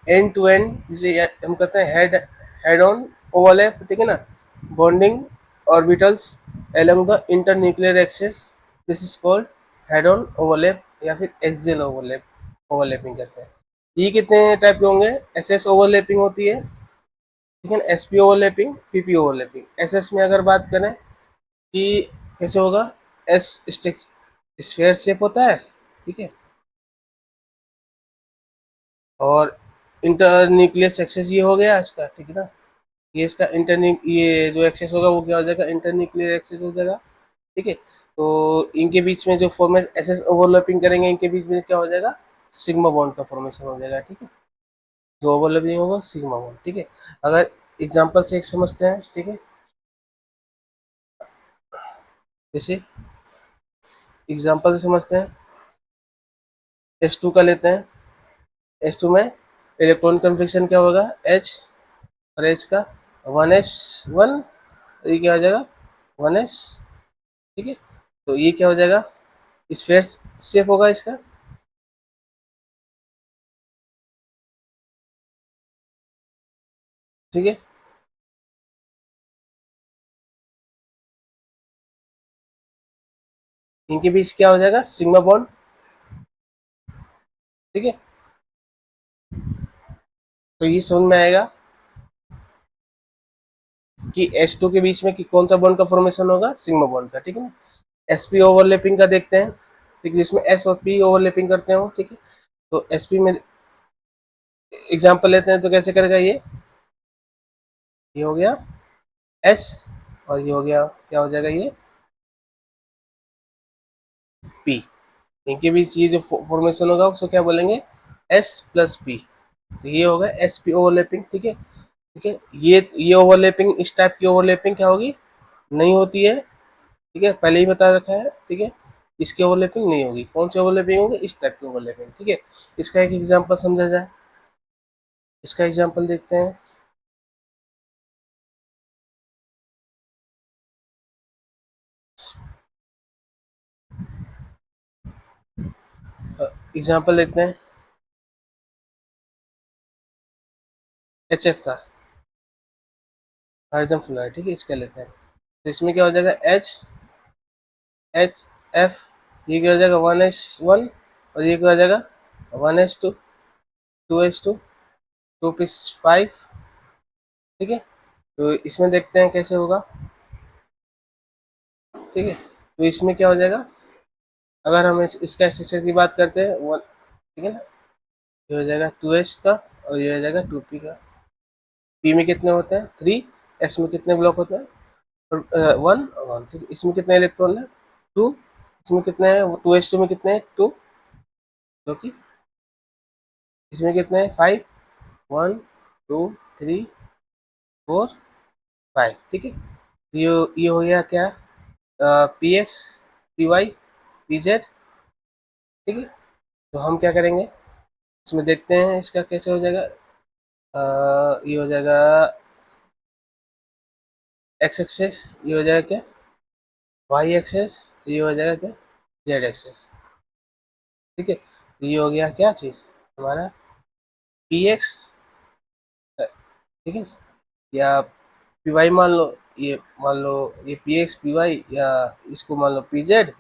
end to end, जिसे हम कहते हैं हेड ऑन ओवरलैप, ठीक है ना, bonding orbitals along the internuclear axis, this is called head on overlap, या फिर एक्सियल ओवरलैप, ओवरलैपिंग कहते हैं। ये कितने टाइप के होंगे, एस एस ओवरलैपिंग होती है, ठीक है, S P overlapping, P P overlapping. S S में अगर बात करें कि कैसे होगा, एस स्फेयर शेप होता है, ठीक है, और इंटर न्यूक्लियस एक्सेस ये हो गया इसका, ठीक है ना, ये इसका ये जो एक्सेस होगा वो क्या हो जाएगा, इंटर न्यूक्लियर एक्सेस हो जाएगा, ठीक है। तो इनके बीच में जो फॉर्मेशन एस एस ओवरलैपिंग करेंगे, इनके बीच में क्या हो जाएगा, सिग्मा बॉन्ड का फॉर्मेशन हो जाएगा, ठीक है। जो ओवरलैपिंग होगा सिग्मा बॉन्ड, ठीक है। अगर एग्जांपल से एक समझते हैं, ठीक है, जैसे एग्जांपल से समझते हैं, H2 का लेते हैं, H2 में इलेक्ट्रॉन कन्फिग्रेशन क्या होगा, H, और H का 1s1, ये क्या हो जाएगा 1s, ठीक है। तो ये क्या हो जाएगा, स्फेयर शेप होगा इसका, ठीक है। इनके बीच क्या हो जाएगा, सिग्मा बॉन्ड। ठीक है, तो ये समझ में आएगा कि H2 के बीच में कि कौन सा बॉन्ड का फॉर्मेशन होगा, सिग्मा बॉन्ड का। ठीक है ना। sp ओवरलैपिंग का देखते हैं, ठीक, जिसमें s और p ओवरलैपिंग करते हो। ठीक है, तो sp में एग्जांपल लेते हैं, तो कैसे करेगा ये हो गया s, और ये हो गया, क्या हो जाएगा ये p। इनके बीच ये जो फॉर्मेशन होगा उसको क्या बोलेंगे, s प्लस p। तो ये होगा sp ओवरलैपिंग। ठीक है, ठीक है। ये ओवरलैपिंग, इस टाइप की ओवरलैपिंग क्या होगी, नहीं होती है। ठीक है, पहले ही बता रखा है। ठीक है, इसकी ओवरलैपिंग नहीं होगी। कौन सी ओवरलैपिंग होगी, इस टाइप की ओवरलैपिंग। ठीक है, इसका एक एग्जांपल समझा जाए, इसका एग्जांपल देखते हैं। एग्जांपल देखते हैं HF का, हाइड्रोजन फ्लोराइड। ठीक है, इसका लेते हैं, तो इसमें क्या हो जाएगा, HF, ये क्या हो जाएगा 1s1, और ये क्या हो जाएगा 1s2, 2s2, 2p5। ठीक है, तो इसमें देखते हैं कैसे होगा। ठीक है, तो इसमें क्या हो जाएगा, अगर हम इसका स्ट्रक्चर की बात करते हैं वन, ठीक है ना, ये हो जाएगा 2s का, और ये हो जाएगा 2p का। p में कितने होते हैं 3, s में कितने ब्लॉक होते हैं 1 1। ठीक है, इसमें कितने इलेक्ट्रॉन है 2, इसमें कितने हैं 2s2 में कितने हैं 2, जो कि इसमें कितने हैं 5, 1 2 3 4 5। ठीक है, ये हो गया क्या, P X, P Y, P Z. ठीक है, तो हम क्या करेंगे, इसमें देखते हैं इसका कैसे हो जाएगा। ये हो जाएगा एक्स एक्सेस, ये हो जाएगा क्या वाई एक्सेस, ये हो जाएगा क्या जेड एक्सेस। ठीक है, तो ये हो गया क्या चीज़ हमारा पी एक्स। ठीक है, या पी वाई मान लो, ये मान लो ये पी एक्स पी वाई, या इसको मान लो पी जेड,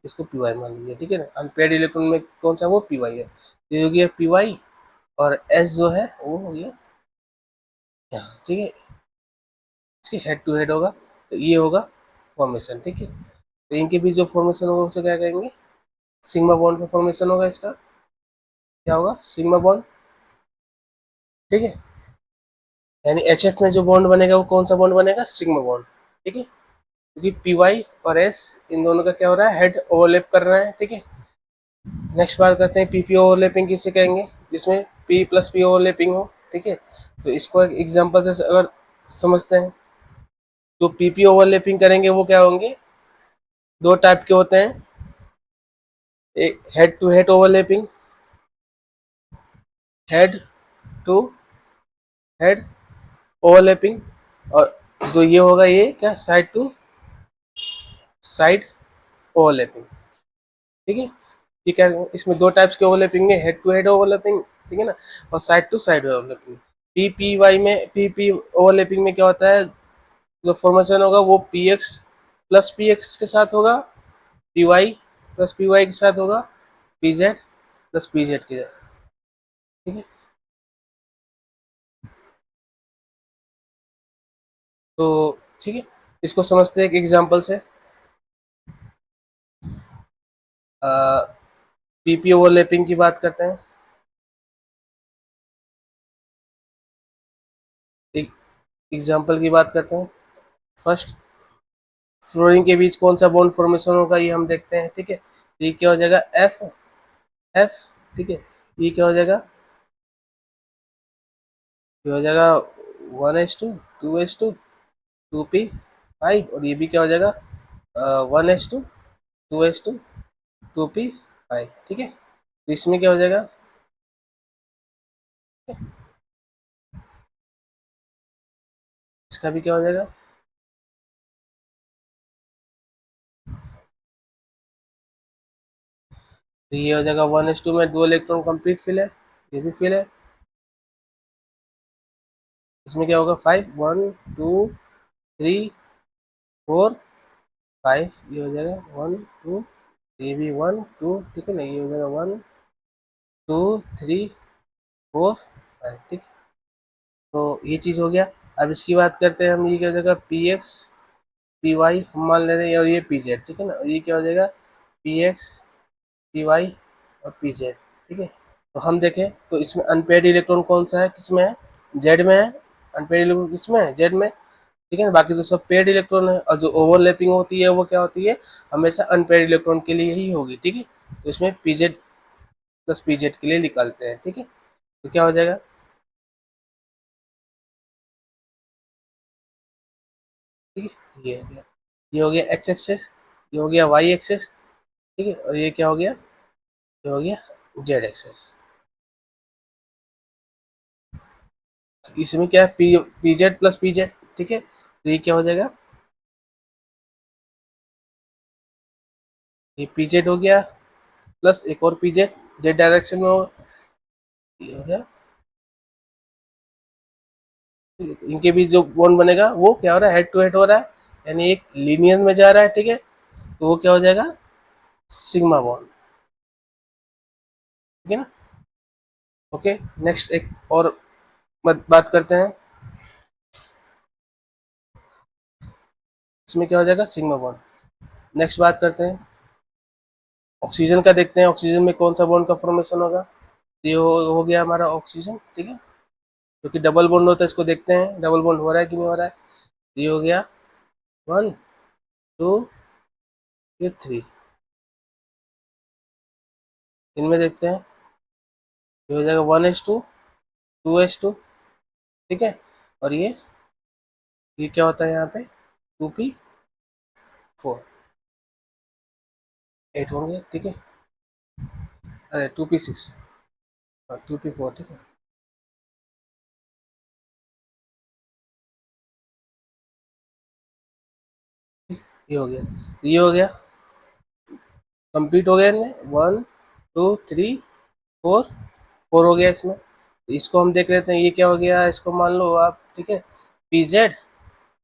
इसको पी वाई मान लीजिए। ठीक है ना, अनपेड इलेक्ट्रॉन में कौन सा, वो पी वाई है। ये हो गया पी वाई, और एस जो है वो हो गया यहाँ। ठीक है, इसके हेड टू हेड होगा, तो ये होगा फॉर्मेशन। ठीक है, तो इनके बीच जो फॉर्मेशन होगा उसे क्या कहेंगे, सिग्मा बॉन्ड का फॉर्मेशन होगा। इसका क्या होगा, सिग्मा बॉन्ड। ठीक है, यानी एच एफ में जो बॉन्ड बनेगा वो कौन सा बॉन्ड बनेगा, सिग्मा बॉन्ड। ठीक है, क्योंकि पी वाई और एस, इन दोनों का क्या हो रहा है, हेड ओवरलैप कर रहा है। ठीक है, नेक्स्ट बात करते हैं पीपी ओवरलैपिंग किसे कहेंगे, जिसमें पी प्लस पी ओवरलैपिंग हो। ठीक है, तो इसको एक एग्जांपल से अगर समझते हैं, तो पीपी ओवरलैपिंग करेंगे वो क्या होंगे, दो टाइप के होते हैं, एक head to head overlapping, head to head overlapping, और जो ये होगा ये क्या, साइड टू साइड ओवरलैपिंग। ठीक है, ठीक है, इसमें दो टाइप्स के ओवरलैपिंग है, हेड टू हेड ओवरलैपिंग, ठीक है ना, और side to side overlapping. P P Y में, पी पी ओवरलैपिंग में क्या होता है, जो फॉर्मेशन होगा वो P X plus P X के साथ होगा, P Y plus P Y के साथ होगा, P Z plus P Z के साथ। ठीक है, तो ठीक है, इसको समझते हैं एक एग्जांपल से। पीपी ओवरलैपिंग की बात करते हैं, एक एग्जांपल की बात करते हैं। फर्स्ट, फ्लोरीन के बीच कौन सा बॉन्ड फॉर्मेशन होगा ये हम देखते हैं। ठीक है, ये क्या हो जाएगा एफ एफ। ठीक है, ये क्या हो जाएगा, ये हो जाएगा 1s2, 2s2, 2p5, और ये भी क्या हो जाएगा 1s2, 2s2, 2p5। ठीक है, तो इसमें क्या हो जाएगा, इसका भी क्या हो जाएगा, तो ये हो जाएगा 1s2 में दो इलेक्ट्रॉन कंप्लीट फिल है, ये भी फिल है। इसमें क्या होगा 5 1 2 3 4 5, ये हो जाएगा 1 2, ये भी 1 2, ठीक है ना, ये हो जाएगा 1 2 3 4 5, ठीक है। तो ये चीज़ हो गया। अब इसकी बात करते हैं हम, ये क्या हो जाएगा पी एक्स पी वाई हम मान ले रहे हैं, और ये पी जेड, ठीक है ना, ये क्या हो जाएगा पी एक्स पी वाई और पी जेड, ठीक है। तो हम देखें तो इसमें अनपेयर्ड इलेक्ट्रॉन कौन सा है, किसमें है, जेड में है। अनपेयर्ड इलेक्ट्रॉन किसमें है, जेड में, ठीक है ना। बाकी तो सब पेयर्ड इलेक्ट्रॉन है, और जो ओवरलैपिंग होती है वो क्या होती है, हमेशा अनपेयर्ड इलेक्ट्रॉन के लिए ही होगी, ठीक है। तो इसमें पीजेड प्लस पीजेड के लिए निकालते हैं, ठीक है। तो क्या हो जाएगा, ठीक है, ये हो गया, ये हो गया एक्स एक्सेस, ये हो गया वाई एक्सेस, ठीक है, और ये क्या हो गया, ये हो गया जेड एक्सेस। इसमें क्या है, पीजेड प्लस पीजेड, ठीक है। तो ये क्या हो जाएगा, ये पीजेड हो गया प्लस एक और पीजेड, जेड डायरेक्शन में होगा, ये हो गया, ठीक है। तो इनके बीच जो बॉन्ड बनेगा वो क्या हो रहा है, हेड टू हेड हो रहा है, यानी एक लीनियर में जा रहा है, ठीक है। तो वो क्या हो जाएगा, सिग्मा बॉन्ड, ठीक है ना। ओके, नेक्स्ट एक और बात करते हैं, इसमें क्या हो जाएगा सिग्मा बॉन्ड। नेक्स्ट बात करते हैं ऑक्सीजन का, देखते हैं ऑक्सीजन में कौन सा बॉन्ड का फॉर्मेशन होगा। ये हो गया हमारा ऑक्सीजन, ठीक है, क्योंकि डबल बॉन्ड होता है, इसको देखते हैं डबल बॉन्ड हो रहा है कि नहीं हो रहा है। ये हो गया 1 2 ये 3, इनमें देखते हैं, ये हो जाएगा 1s2 2s2, ठीक है। और ये क्या होता है यहाँ पे 2p4, 8 होंगे, ठीक है, अरे 2p6 और 2p4, ठीक है। ये हो गया, ये हो गया, कंप्लीट हो गया इनमें 1 2 3 4, 4 हो गया इसमें। तो इसको हम देख लेते हैं, ये क्या हो गया, इसको मान लो आप, ठीक है, पी जेड,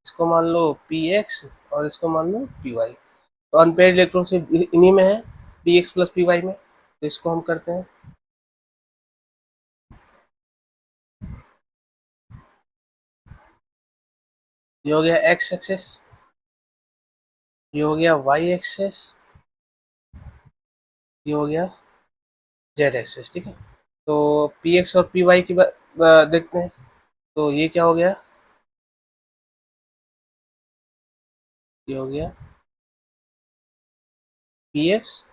इसको मान लो पी एक्स, और इसको मान लो पी वाई। तो अनपेयर्ड इलेक्ट्रॉन सिर्फ इन्हीं में है, P X plus P Y में। तो इसको हम करते हैं, ये हो गया एक्स एक्सेस, ये हो गया वाई एक्सेस, ये हो गया जेड एक्सेस, ठीक है। तो पी एक्स और पी वाई की देखते हैं, तो ये क्या हो गया, ये हो गया पी एक्स,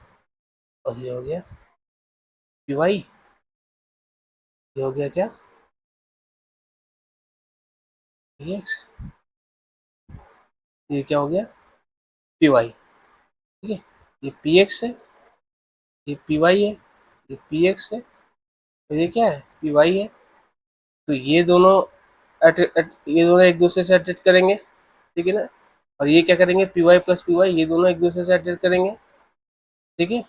और ये हो गया पी वाई, ये हो गया क्या पी एक्स, ये क्या हो गया पी वाई, ठीक है। ये पी एक्स है, ये पी वाई है, ये पी एक्स है, और ये क्या है पी वाई है। तो ये दोनों ये दोनों एक दूसरे से अटैच करेंगे, ठीक है ना। और ये क्या करेंगे P Y plus P Y, ये दोनों एक दूसरे से अटैच करेंगे, ठीक है।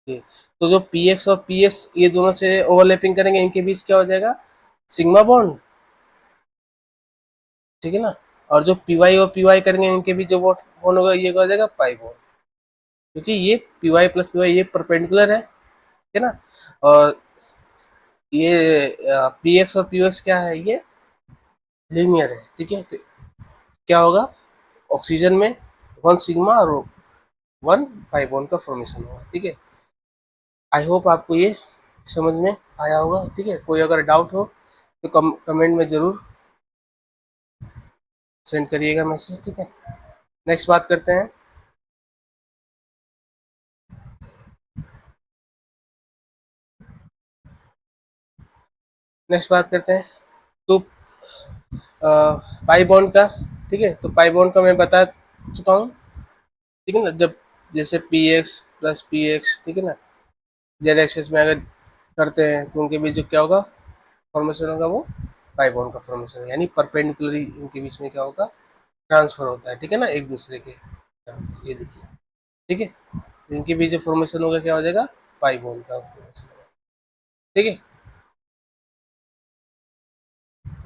ये तो जो पी एक्स और पी एस ये दोनों से ओवरलैपिंग करेंगे, इनके बीच क्या हो जाएगा सिग्मा बॉन्ड, ठीक है ना। और जो पी वाई और पी वाई करेंगे, इनके बीच जो बॉन्ड होगा ये क्या हो जाएगा पाई बॉन्ड, क्योंकि ये P Y plus P Y ये परपेंडिकुलर है, ठीक है ना। और ये पी एक्स और पी एक्स क्या है, ये लीनियर है, ठीक है। तो क्या होगा ऑक्सीजन में 1 सिग्मा और 1 पाई बॉन्ड का फॉर्मेशन होगा, ठीक है। आई होप आपको ये समझ में आया होगा, ठीक है। कोई अगर डाउट हो तो कमेंट में ज़रूर सेंड करिएगा मैसेज, ठीक है। नेक्स्ट बात करते हैं, नेक्स्ट बात करते हैं तो पाई बॉन्ड का, ठीक है। तो पाई बॉन्ड का मैं बता चुका हूँ, ठीक है ना। जब जैसे P X plus P x, ठीक है ना, जेड एक्सेस में अगर करते हैं तो उनके बीच जो क्या होगा फॉर्मेशन होगा वो पाई बॉन्ड का फॉर्मेशन, यानी परपेंडिकुलरली इनके बीच में क्या होगा ट्रांसफर होता है, ठीक है ना, एक दूसरे के। ये देखिए, ठीक है, इनके बीच जो फॉर्मेशन होगा क्या हो जाएगा पाई बॉन्ड का फॉर्मेशन होगा, ठीक है।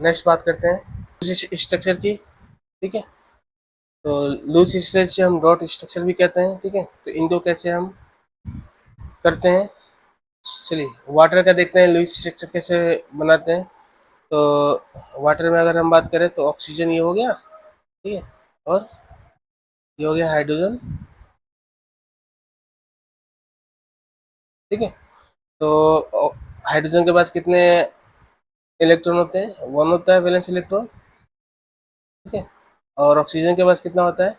नेक्स्ट बात करते हैं, स्ट्रक्चर की, ठीक है। तो लूज स्ट्रक्चर हम डॉट स्ट्रक्चर भी कहते हैं, ठीक है। तो इनको कैसे हम करते हैं, चलिए वाटर का देखते हैं लूज स्ट्रक्चर कैसे बनाते हैं। तो वाटर में अगर हम बात करें तो ऑक्सीजन ये हो गया, ठीक है, और ये हो गया हाइड्रोजन, ठीक है। तो हाइड्रोजन के पास कितने इलेक्ट्रॉन होते हैं, 1 होता है वैलेंस इलेक्ट्रॉन, ठीक है। और ऑक्सीजन के पास कितना होता है,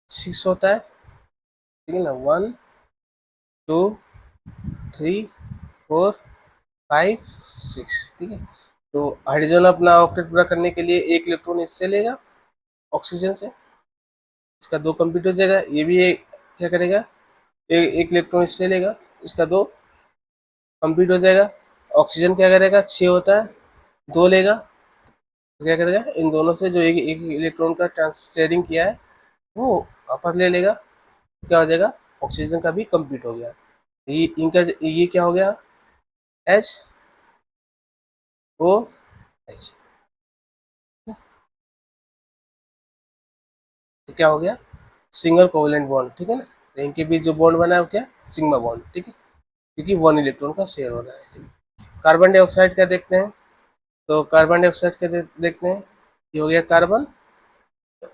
6 होता है, ठीक है ना। 1 2 3 4 5 6, ठीक है। तो हाइड्रोजन अपना ऑक्टेट पूरा करने के लिए एक इलेक्ट्रॉन इससे लेगा ऑक्सीजन से, इसका 2 कंप्लीट हो जाएगा। ये भी क्या करेगा, एक इलेक्ट्रॉन इससे लेगा, इसका 2 कंप्लीट हो जाएगा। ऑक्सीजन क्या करेगा, 6 होता है, 2 लेगा, तो क्या करेगा, इन दोनों से जो एक इलेक्ट्रॉन का ट्रांसफेयरिंग किया है वो वापस ले लेगा, क्या हो जाएगा, ऑक्सीजन का भी कंप्लीट हो गया। ये इनका ये क्या हो गया, एच ओ एच, तो क्या हो गया, सिंगल कोवलेंट बॉन्ड, ठीक है ना। तो इनके बीच जो बॉन्ड बना है वो क्या, सिग्मा बॉन्ड, ठीक है, क्योंकि 1 इलेक्ट्रॉन का शेयर हो रहा है, ठीक है। कार्बन डाइऑक्साइड का देखते हैं। तो कार्बन डाइऑक्साइड का देखते हैं, ये हो गया कार्बन,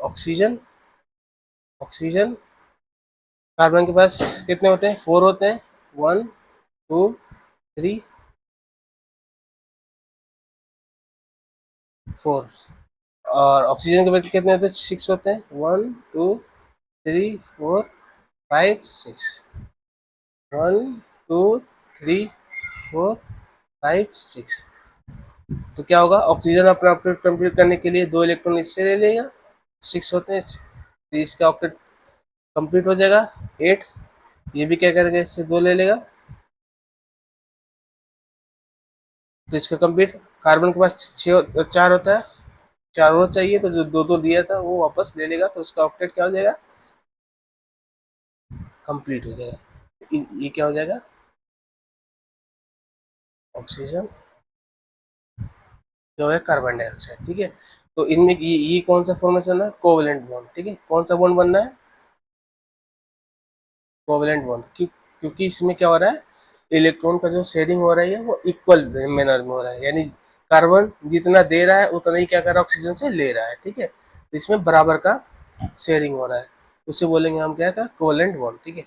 ऑक्सीजन, ऑक्सीजन, कार्बन के पास कितने होते हैं, 4 होते हैं, 1 2 3 4। और ऑक्सीजन के पास कितने होते हैं, 6 होते हैं, 1 2 3 4 5 6, 1 2 3 4 5 6। तो क्या होगा, ऑक्सीजन अपना ऑक्टेट कंप्लीट करने के लिए 2 इलेक्ट्रॉन इससे ले लेगा, 6 होते हैं, तो इसका ऑक्टेट कंप्लीट हो जाएगा 8। ये भी क्या करेगा, इससे 2 ले लेगा, तो इसका कंप्लीट। कार्बन के पास 4 होता है, 4 और चाहिए, तो जो 2 दिया था वो वापस ले लेगा, तो उसका ऑक्टेट क्या हो जाएगा, कंप्लीट हो जाएगा। ये क्या हो जाएगा, ऑक्सीजन जो है कार्बन डाइऑक्साइड, ठीक है। तो इनमें ये कौन सा फॉर्मेशन है, कोवेलेंट बॉन्ड, ठीक है। कौन सा बॉन्ड बनना है, कोवेलेंट बॉन्ड, क्योंकि इसमें क्या हो रहा है, इलेक्ट्रॉन का जो शेयरिंग हो रही है वो इक्वल मैनर में हो रहा है, यानी कार्बन जितना दे रहा है उतना ही क्या कर रहा है, ऑक्सीजन से ले रहा है, ठीक है। तो इसमें बराबर का शेयरिंग हो रहा है, उसे बोलेंगे हम क्या का, कोवेलेंट बॉन्ड, ठीक है।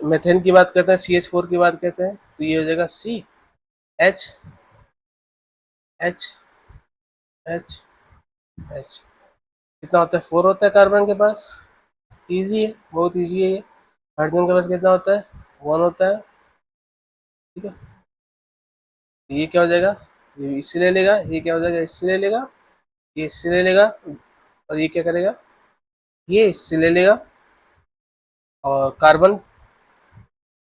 मेथेन की बात करते हैं, CH4 की बात करते हैं, तो ये हो जाएगा CH H H H, कितना होता है, 4 होता है कार्बन के पास, इजी है, बहुत इजी है ये। हाइड्रोजन के पास कितना होता है, 1 होता है, ठीक है। ये क्या हो जाएगा, ये इससे ले लेगा, ये क्या हो जाएगा, इससे ले लेगा, ये इससे ले लेगा, और ये क्या करेगा, ये इससे ले लेगा, और कार्बन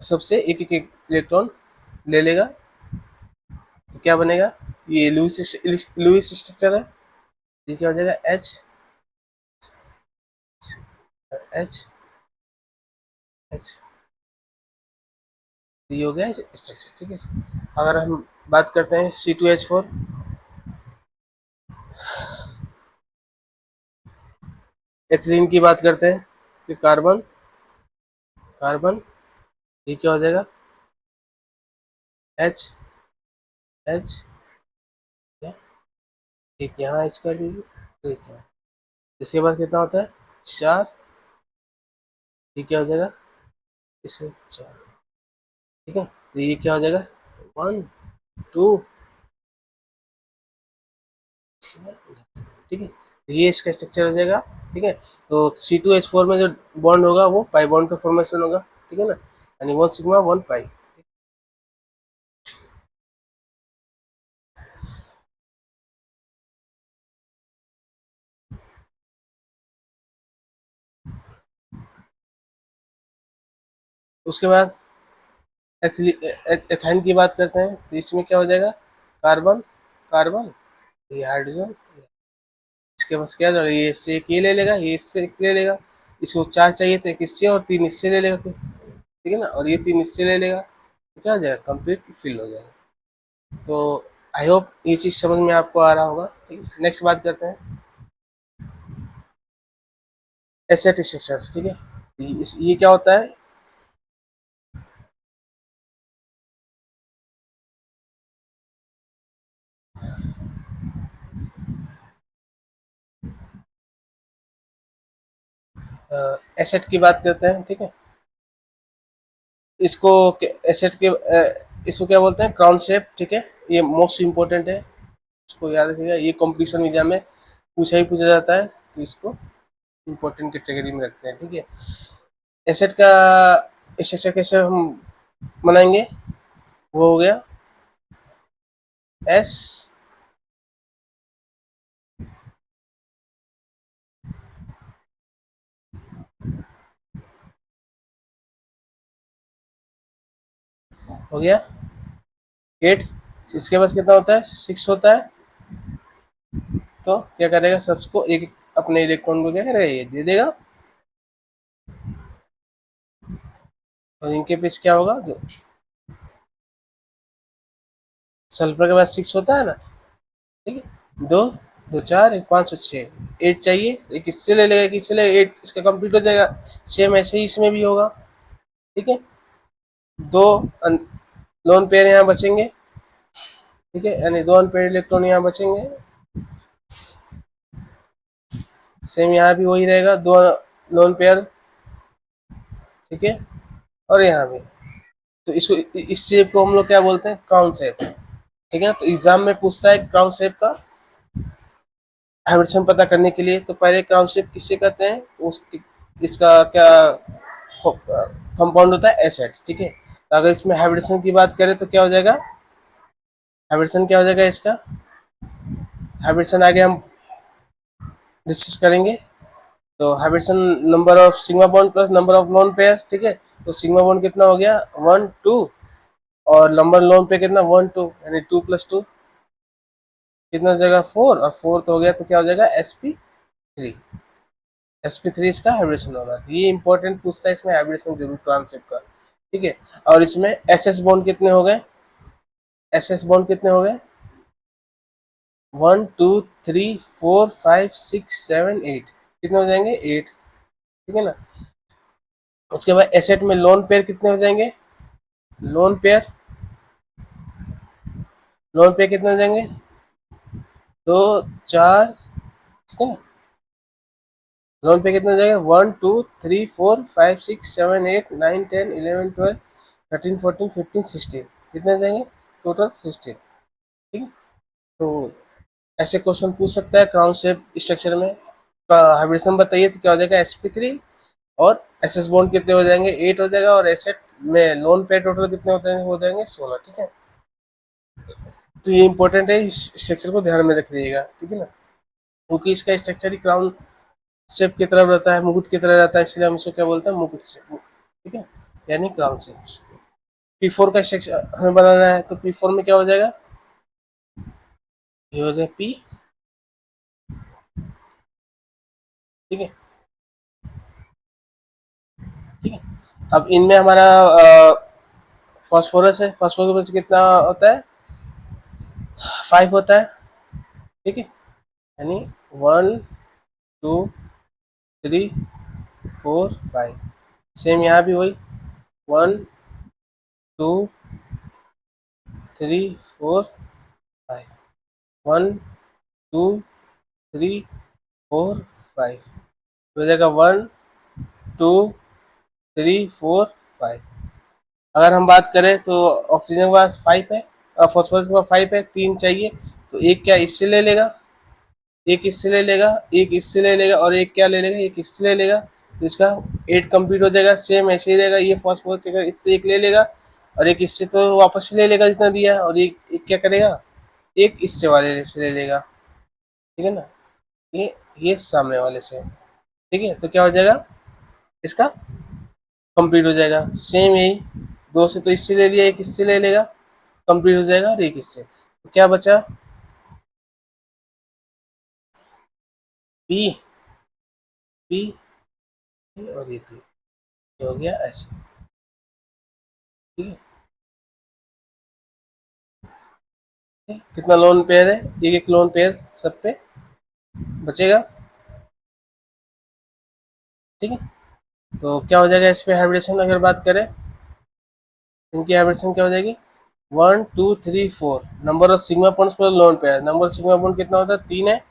सबसे एक एक इलेक्ट्रॉन ले लेगा, तो क्या बनेगा, ये लुईस स्ट्रक्चर है। ये क्या हो जाएगा, एच एच एच, ये हो गया स्ट्रक्चर, ठीक है। अगर हम बात करते हैं C2H4, एथिलीन की बात करते हैं, तो कार्बन कार्बन, ये क्या हो जाएगा, एच एच, एक यहाँ एच कर दीजिए, एक यहाँ, इसके बाद कितना होता है, 4, ये क्या हो जाएगा, इससे 4, ठीक है। तो ये क्या हो जाएगा, 1 2, ठीक है। तो ये इसका स्ट्रक्चर हो जाएगा, ठीक है। तो C2H4 में जो बॉन्ड होगा वो पाई बॉन्ड का फॉर्मेशन होगा, ठीक है ना, यानी 1 सिग्मा 1 पाई। उसके बाद एथाइन की बात करते हैं, तो इसमें क्या हो जाएगा, कार्बन कार्बन, ये हाइड्रोजन, इसके पास क्या जाएगा, ये इससे एक ये ले लेगा, ये इससे एक ले लेगा, इसको 4 चाहिए तो एक इससे और 3 इससे ले लेगा, ठीक है ना, और ये 3 इससे ले लेगा, तो क्या हो जाएगा, कंप्लीट फिल हो जाएगा। तो आई होप ये चीज़ समझ में आपको आ रहा होगा। ठीक है, नेक्स्ट बात करते हैं एसेट स्ट्रक्चर। ठीक है, ये क्या होता है? एसेट की बात करते हैं। ठीक है, इसको एसेट के इसको क्या बोलते हैं? Crown shape. ठीक है, ये मोस्ट इम्पोर्टेंट है, इसको याद रखिएगा। ये कंपटीशन एग्जाम में पूछा जाता है, तो इसको इम्पोर्टेंट कैटेगरी में रखते हैं। ठीक है, एसेट का स्ट्रक्चर कैसे हम बनाएंगे? वो हो गया एस हो गया 8। इसके पास कितना होता है? 6 होता है। तो क्या करेगा? सबको एक एक अपने इलेक्ट्रॉन को क्या करेगा? ये दे देगा, और इनके बीच क्या होगा? जो सल्फर के पास 6 होता है ना, ठीक है, दो दो चार, एक पाँच और छः, 8 चाहिए। एक इससे ले लेगा, एक इससे ले, 8 इसका कंप्लीट हो जाएगा। सेम ऐसे ही इसमें भी होगा। ठीक है, दो लोन पेयर यहाँ बचेंगे। ठीक है, यानी दो अनपेयर इलेक्ट्रॉन यहाँ बचेंगे। सेम यहाँ भी वही रहेगा, दो लोन पेयर। ठीक है, और यहाँ भी। तो इसको इस शेप को हम लोग क्या बोलते हैं? Crown shape. ठीक है ना, तो एग्जाम में पूछता है क्राउन शेप का हाइब्रिडेशन पता करने के लिए। तो पहले क्राउन शेप किससे कहते हैं? उस इसका क्या कंपाउंड होता है? एसेट। ठीक है, तो अगर इसमें हाइब्रिडेशन की बात करें तो क्या हो जाएगा? हाइब्रिडेशन क्या हो जाएगा इसका? हाइब्रिडेशन आगे हम डिस्कस करेंगे। तो hybridisation number of sigma bond plus number of lone pair. ठीक है, तो सिग्मा बॉन्ड कितना हो गया? 1 2, और नंबर लोन पे कितना? 1 2, यानी 2 + 2 कितना हो जाएगा? 4, और 4 तो हो गया, तो क्या हो जाएगा? sp3। sp3 इसका हाइब्रिडेशन होगा। तो ये इंपॉर्टेंट पूछता है इसमें हाइब्रिडेशन जरूर कॉन्सेप्ट का। ठीक है, और इसमें एस बॉन्ड कितने हो गए? एस बॉन्ड कितने हो गए? 1 2 3 4 5 6 7 8, कितने हो जाएंगे? 8। ठीक है ना, उसके बाद एसेट में लोन पेयर कितने हो जाएंगे? लोन पेयर लोन पेयर कितने हो जाएंगे? दो चार। ठीक है ना, लोन पे कितने हो जाएंगे? 1 2 3 4 5 6 7 8 9 10 11 12 13 14 15 16, कितने हो जाएंगे? टोटल 16। ठीक है, तो ऐसे क्वेश्चन पूछ सकता है क्राउन शेप स्ट्रक्चर में। हाइब्रिडेशन बताइए तो क्या हो जाएगा? sp3। और एस बॉन्ड कितने हो जाएंगे? 8 हो जाएगा। और एसेट में लोन पे टोटल कितने होते हैं? हो जाएंगे 16। ठीक है, तो ये इंपॉर्टेंट है, इस स्ट्रक्चर को ध्यान में रखिएगा। ठीक है ना, क्योंकि इसका स्ट्रक्चर ही क्राउन शेप की तरफ रहता है, मुकुट की तरह रहता है, इसलिए हम इसको क्या बोलते हैं? मुकुट शेप। ठीक है, यानी क्राउन शेप। P4 का स्ट्रक्चर हमें बनाना है, तो P4 में क्या हो जाएगा? ये हो गया P। ठीक है, ठीक है, अब इनमें हमारा फास्फोरस है। फास्फोरस कितना होता है? 5 होता है। ठीक है, यानी 1 2 3 4 5। सेम यहाँ भी वही 1 2 3 4 5, 1 2 3 4 5, हो जाएगा 1 2 3 4 5। अगर हम बात करें तो ऑक्सीजन के पास 5 है, और फॉस्फोरस के पास 5 है, 3 चाहिए। तो एक क्या इससे ले लेगा, एक इससे ले लेगा, एक इससे ले लेगा, और एक क्या ले लेगा? एक इससे ले लेगा। तो इसका 8 कंप्लीट हो जाएगा। सेम ऐसे ही रहेगा, ये फॉस्फोरस इससे एक ले लेगा, और एक इससे तो वापस ले लेगा जितना दिया, और एक क्या करेगा? एक इससे वाले से ले लेगा। ठीक है ना, ये सामने वाले से। ठीक है, तो क्या हो जाएगा? इसका कंप्लीट हो जाएगा। सेम यही, दो से तो इससे ले लिया, एक इससे ले लेगा, कंप्लीट हो जाएगा, और एक इससे। तो क्या बचा? पी पी और ये पी, हो गया ऐसे। ठीक है, कितना लोन पेयर है, एक एक लोन पेयर सब पे बचेगा। ठीक है, तो क्या हो जाएगा इस पे हाइब्रिडेशन अगर बात करें, इनकी हाइब्रिडेशन क्या हो जाएगी, 1 2 3 4 नंबर ऑफ सिग्मा पॉइंट्स पर lone pair, number of sigma point कितना होता है, 3 है,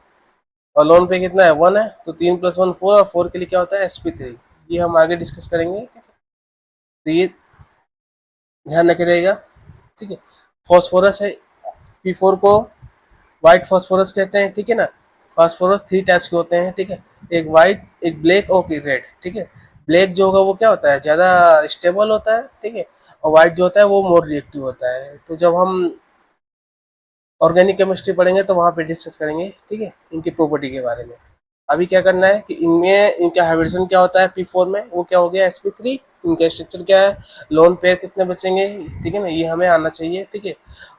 और लोन पे कितना है, 1 है, तो 3 + 1 4, और 4 के लिए क्या होता है sp3। ये हम आगे डिस्कस करेंगे, ठीक है, तो ये ध्यान रखे रहेगा। ठीक है, फॉस्फोरस है, P4 को व्हाइट फॉस्फोरस कहते हैं, ठीक है ना। फॉस्फोरस 3 टाइप्स के होते हैं, ठीक है, एक व्हाइट, एक ब्लैक और एक रेड। ठीक है, ब्लैक जो होगा वो क्या होता है, ज़्यादा स्टेबल होता है, ठीक है, और व्हाइट जो होता है वो मोर रिएक्टिव होता है। तो जब हम ऑर्गेनिक केमिस्ट्री पढ़ेंगे तो वहाँ पे डिस्कस करेंगे, ठीक है, इनकी प्रॉपर्टी के बारे में। अभी क्या करना है कि इनमें इनका हाइब्रिडेशन क्या होता है, P4 में वो क्या हो गया, sp3। इनका स्ट्रक्चर क्या है, लोन पेयर कितने बचेंगे, ठीक है ना, ये हमें आना चाहिए। ठीक है,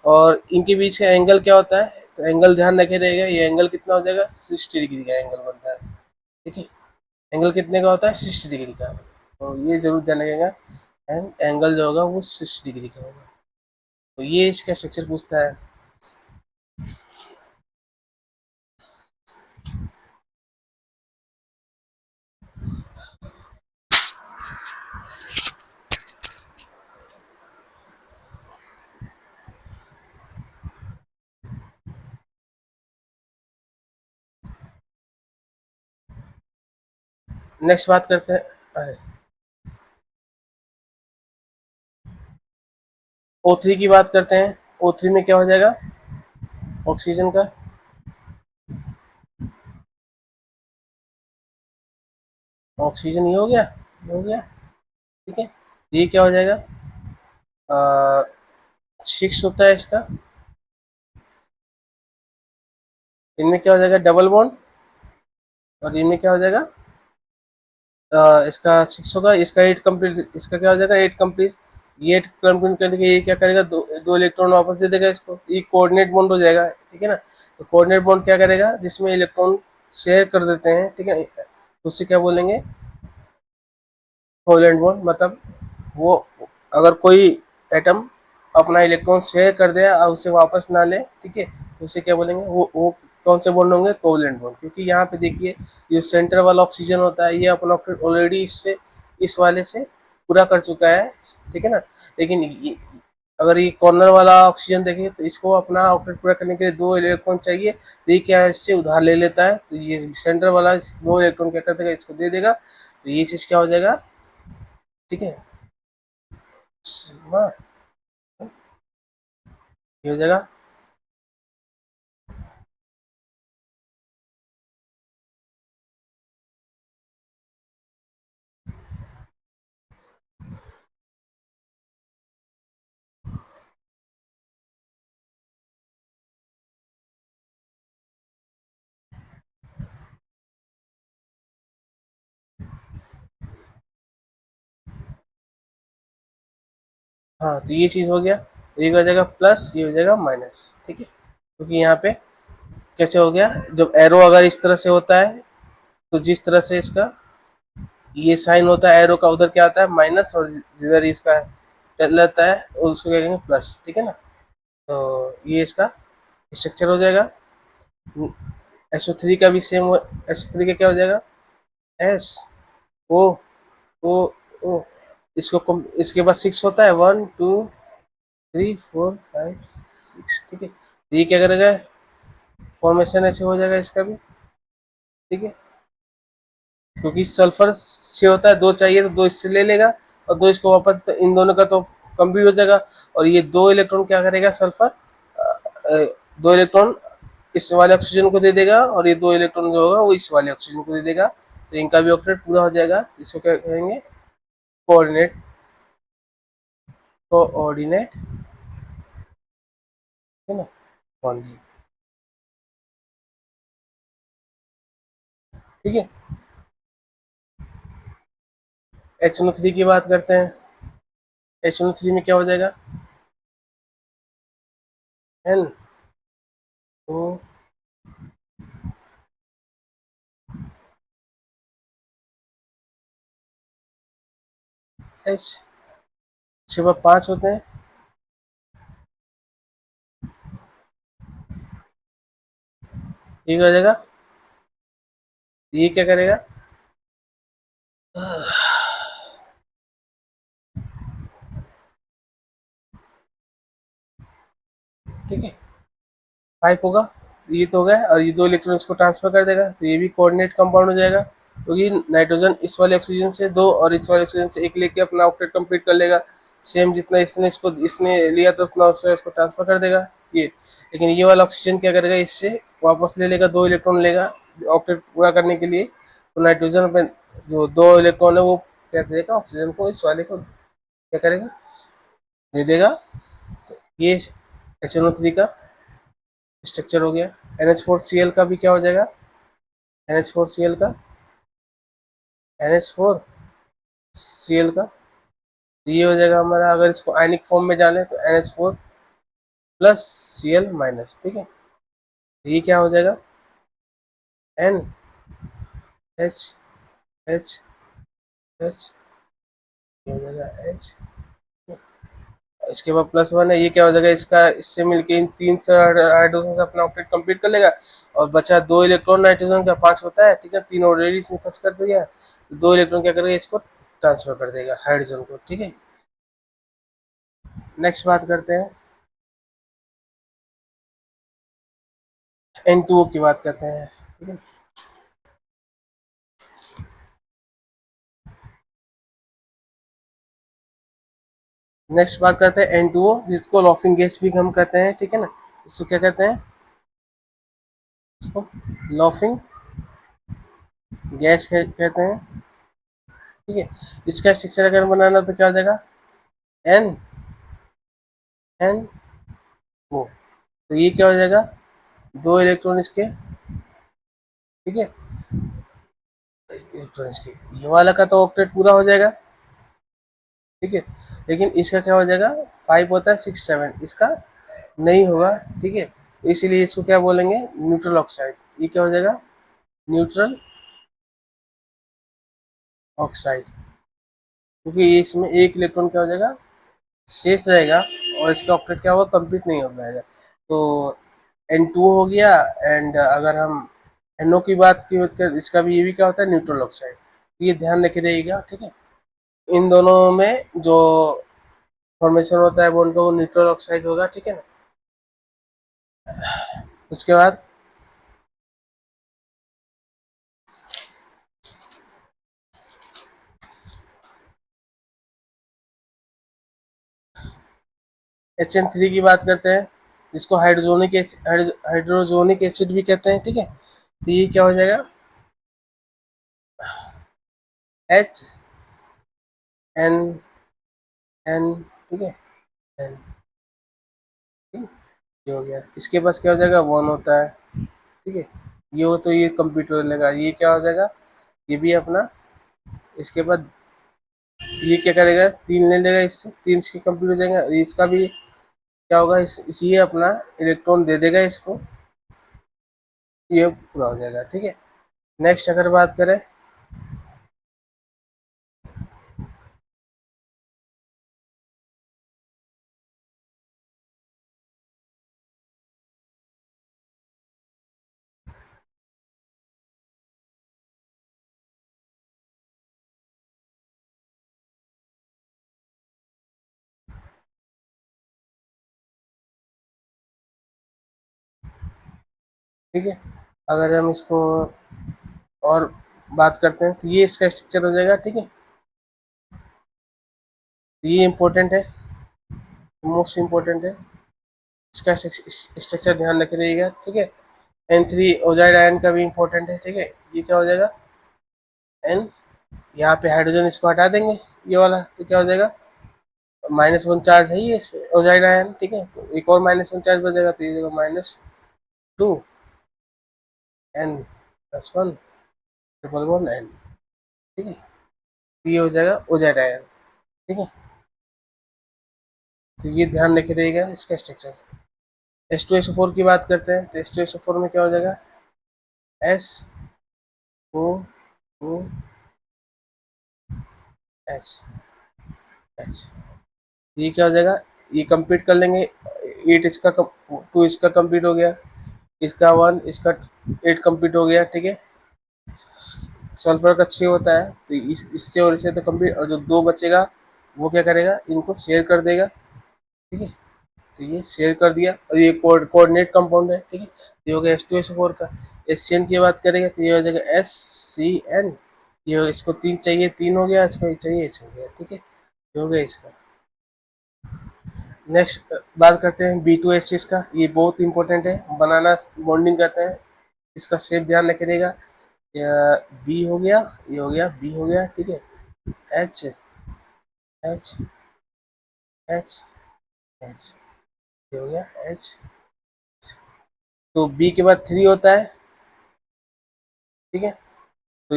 और इनके बीच का एंगल क्या होता है, तो एंगल ध्यान रखे रहेगा, ये एंगल कितना हो जाएगा, 60 डिग्री का एंगल बनता है। ठीक है, एंगल कितने का होता है, 60 डिग्री का, तो ये जरूर ध्यान रखेगा। एंड एंगल जो होगा वो 60 डिग्री का होगा। तो ये इसका स्ट्रक्चर पूछता है। नेक्स्ट बात करते हैं, अरे O3 की बात करते हैं। O3 में क्या हो जाएगा, ऑक्सीजन का, ऑक्सीजन ये हो गया, ये हो गया। ठीक है, ये क्या हो जाएगा, 6 होता है इसका। इनमें क्या हो जाएगा, डबल बॉन्ड, और इनमें क्या हो जाएगा, इसका 6 होगा, इसका 8 कंप्लीट, इसका क्या हो जाएगा, 8 कंप्लीट। ये 8 कंप्लीट कर देगा, ये क्या करेगा, दो इलेक्ट्रॉन वापस दे देगा इसको, ये कोऑर्डिनेट बॉन्ड हो जाएगा। ठीक है ना, तो कोऑर्डिनेट बॉन्ड क्या करेगा, जिसमें इलेक्ट्रॉन शेयर कर देते हैं, ठीक है, तो उससे क्या बोलेंगे, कोवेलेंट बॉन्ड। मतलब वो, अगर कोई एटम अपना इलेक्ट्रॉन शेयर कर दे और उसे वापस ना ले, ठीक है, तो उसे क्या बोलेंगे, वो कौन से बॉन्ड होंगे, कोवेलेंट बॉन्ड। क्योंकि यहाँ पे देखिए, ये सेंटर वाला ऑक्सीजन होता है, ये अपना ऑलरेडी इससे, इस वाले से पूरा कर चुका है। ठीक है ना, लेकिन अगर ये कॉर्नर वाला ऑक्सीजन देखें तो इसको अपना ऑक्टेट पूरा करने के लिए 2 इलेक्ट्रॉन चाहिए, तो ये क्या है, इससे उधार ले लेता है, तो ये सेंटर वाला 2 इलेक्ट्रॉन क्या कर देगा, इसको दे देगा, तो ये चीज़ क्या हो जाएगा, ठीक है, हाँ, ये हो जाएगा। हाँ, तो ये चीज़ हो गया, ये हो जाएगा प्लस, ये हो जाएगा माइनस। ठीक है, क्योंकि यहाँ पे कैसे हो गया, जब एरो अगर इस तरह से होता है, तो जिस तरह से इसका ये साइन होता है एरो का, उधर क्या आता है, माइनस, और जिधर इसका रहता है उसको क्या कहेंगे, प्लस। ठीक है ना, तो ये इसका स्ट्रक्चर हो जाएगा। SO3 का भी सेम, SO3 का क्या हो जाएगा, एस ओ ओ ओ, इसके बाद 6 होता है, 1 2 3 4 5 6। ठीक है, तो ये क्या करेगा, फॉर्मेशन ऐसे हो जाएगा इसका भी। ठीक है, क्योंकि सल्फर 6 होता है, 2 चाहिए तो 2 इससे ले लेगा, और 2 इसको वापस, तो इन दोनों का तो कंप्लीट हो जाएगा। और ये 2 इलेक्ट्रॉन क्या करेगा, सल्फर 2 इलेक्ट्रॉन इस वाले ऑक्सीजन को दे देगा, और ये 2 इलेक्ट्रॉन जो होगा वो इस वाले ऑक्सीजन को दे देगा, तो इनका भी ऑक्टेट पूरा हो जाएगा। इसको क्या कहेंगे, कोऑर्डिनेट, कोऑर्डिनेट, है ना, बॉन्डिंग। ठीक है, HNO3 की बात करते हैं। HNO3 में क्या हो जाएगा, एन ओ एच, 6 पर 5 होते हैं, ये क्या हो जाएगा, ये क्या करेगा, ठीक है, 5 होगा, ये तो हो गया, और ये 2 इलेक्ट्रॉन इसको ट्रांसफर कर देगा, तो ये भी कोऑर्डिनेट कंपाउंड हो जाएगा, क्योंकि नाइट्रोजन इस वाले ऑक्सीजन से 2 और इस वाले ऑक्सीजन से 1 लेके अपना ऑक्टेट कंप्लीट कर लेगा, सेम जितना इसने लिया था उतना उससे इसको ट्रांसफर कर देगा ये। लेकिन ये वाला ऑक्सीजन क्या करेगा, इससे वापस ले लेगा, 2 इलेक्ट्रॉन लेगा ऑक्टेट पूरा करने के लिए, तो नाइट्रोजन अपने जो 2 इलेक्ट्रॉन है वो क्या देगा, ऑक्सीजन को, इस वाले को क्या करेगा, दे देगा। तो ये HNO3 का स्ट्रक्चर हो गया। NH4Cl का भी क्या हो जाएगा, NH4Cl का, NH4Cl का, तो ये हो जाएगा हमारा, अगर इसको आयनिक फॉर्म में जाने तो NH4 + Cl-, ठीक है, तो ये क्या हो जाएगा, NH हो जाएगा H, इसके बाद +1 है, ये क्या हो जाएगा, इसका इससे मिलके इन 3 से हाइड्रोजन से अपना ऑक्टेट कंप्लीट कर लेगा, और बचा 2 इलेक्ट्रॉन नाइट्रोजन का 5 होता है, ठीक है, 3 ऑलरेडी इसने खर्च कर दिया, 2 इलेक्ट्रॉन क्या करेगा, इसको ट्रांसफर कर देगा हाइड्रोजन को, ठीक है। नेक्स्ट बात करते हैं N2O की बात करते हैं, ठीक है। नेक्स्ट बात करते हैं N2O, जिसको लॉफिंग गैस भी हम कहते हैं, ठीक है ना, इसको क्या कहते हैं, इसको लॉफिंग गैस कहते हैं, ठीक है। इसका स्ट्रक्चर अगर बनाना तो क्या हो जाएगा, NNO, तो ये क्या हो जाएगा, 2 इलेक्ट्रॉन इसके, ठीक है, इलेक्ट्रॉन इसके, ये वाला का तो ऑक्टेट पूरा हो जाएगा, ठीक है, लेकिन इसका क्या हो जाएगा, 5 होता है, 6 7 इसका नहीं होगा, ठीक है, तो इसीलिए इसको क्या बोलेंगे, न्यूट्रल ऑक्साइड, ये क्या हो जाएगा, न्यूट्रल ऑक्साइड, क्योंकि ये इसमें एक इलेक्ट्रॉन क्या हो जाएगा, शेष रहेगा, और इसका ऑक्टेट क्या होगा, कंप्लीट नहीं हो पाएगा, तो N2 हो गया। एंड अगर हम NO की बात की कर, इसका भी, ये भी क्या होता है, न्यूट्रल ऑक्साइड, ये ध्यान रखे रहिएगा, ठीक है। इन दोनों में जो फॉर्मेशन होता है बॉन्ड का, वो न्यूट्रल ऑक्साइड होगा, ठीक है ना। उसके बाद HN3 की बात करते हैं, जिसको हाइड्रोजोनिक एसिड भी कहते हैं, ठीक है, तो ये क्या हो जाएगा, HNN, ठीक है, N, ठीक है, ये हो गया। इसके पास क्या हो जाएगा, 1 होता है, ठीक है, ये हो तो ये कंप्यूटर लेगा, ये क्या हो जाएगा, ये भी अपना, इसके बाद ये क्या करेगा, 3 ले लेगा, इससे 3 इसके कंप्लीट हो जाएगा, इसका भी क्या होगा, ये अपना इलेक्ट्रॉन दे देगा इसको, ये पूरा हो जाएगा, ठीक है। नेक्स्ट अगर बात करें, ठीक है, अगर हम इसको और बात करते हैं, तो ये इसका स्ट्रक्चर हो जाएगा, ठीक है, ये इम्पोर्टेंट है, मोस्ट इम्पोर्टेंट है, इसका स्ट्रक्चर ध्यान रखे रहिएगा, ठीक है। N3 ओजाइड आयन का भी इम्पोर्टेंट है, ठीक है, ये क्या हो जाएगा, N, यहाँ पे हाइड्रोजन इसको हटा देंगे, ये वाला, तो क्या हो जाएगा, -1 चार्ज है ये इस पे ओजाइड आयन, ठीक है, तो एक और -1 चार्ज बचेगा, तो ये -2 N+1 1 N, ठीक है, तो ये हो जाएगा ओजाइड आयन, ठीक है, तो ये ध्यान रखे रहेगा इसका स्ट्रक्चर। H2SO4 की बात करते हैं, तो H2SO4 में क्या हो जाएगा, SO2H, ये क्या हो जाएगा, ये कंप्लीट कर लेंगे, 8 इसका 2 इसका कंप्लीट हो गया, इसका 1 इसका 8 कंप्लीट हो गया, ठीक है। सल्फर का 6 होता है, तो इससे और इससे तो कंप्लीट, और जो 2 बचेगा वो क्या करेगा, इनको शेयर कर देगा, ठीक है। तो ये शेयर कर दिया, और ये कोऑर्डिनेट कंपाउंड है, ठीक है। ये हो गया H2SO4 का। HCN की बात करेंगे तो ये हो जाएगा HCN। ये इसको 3 चाहिए, 3 हो गया, इसको 1 चाहिए, 1 हो गया, ठीक है। ये हो गया इसका। नेक्स्ट बात करते हैं B2H6 का। ये बहुत इंपॉर्टेंट है, बनाना बॉन्डिंग कहते हैं। इसका शेप ध्यान रखिएगा। बी हो गया, ये हो गया, बी हो गया, ठीक है। एच एच एच एच, ये हो गया एच। तो बी के बाद 3 होता है, ठीक है। तो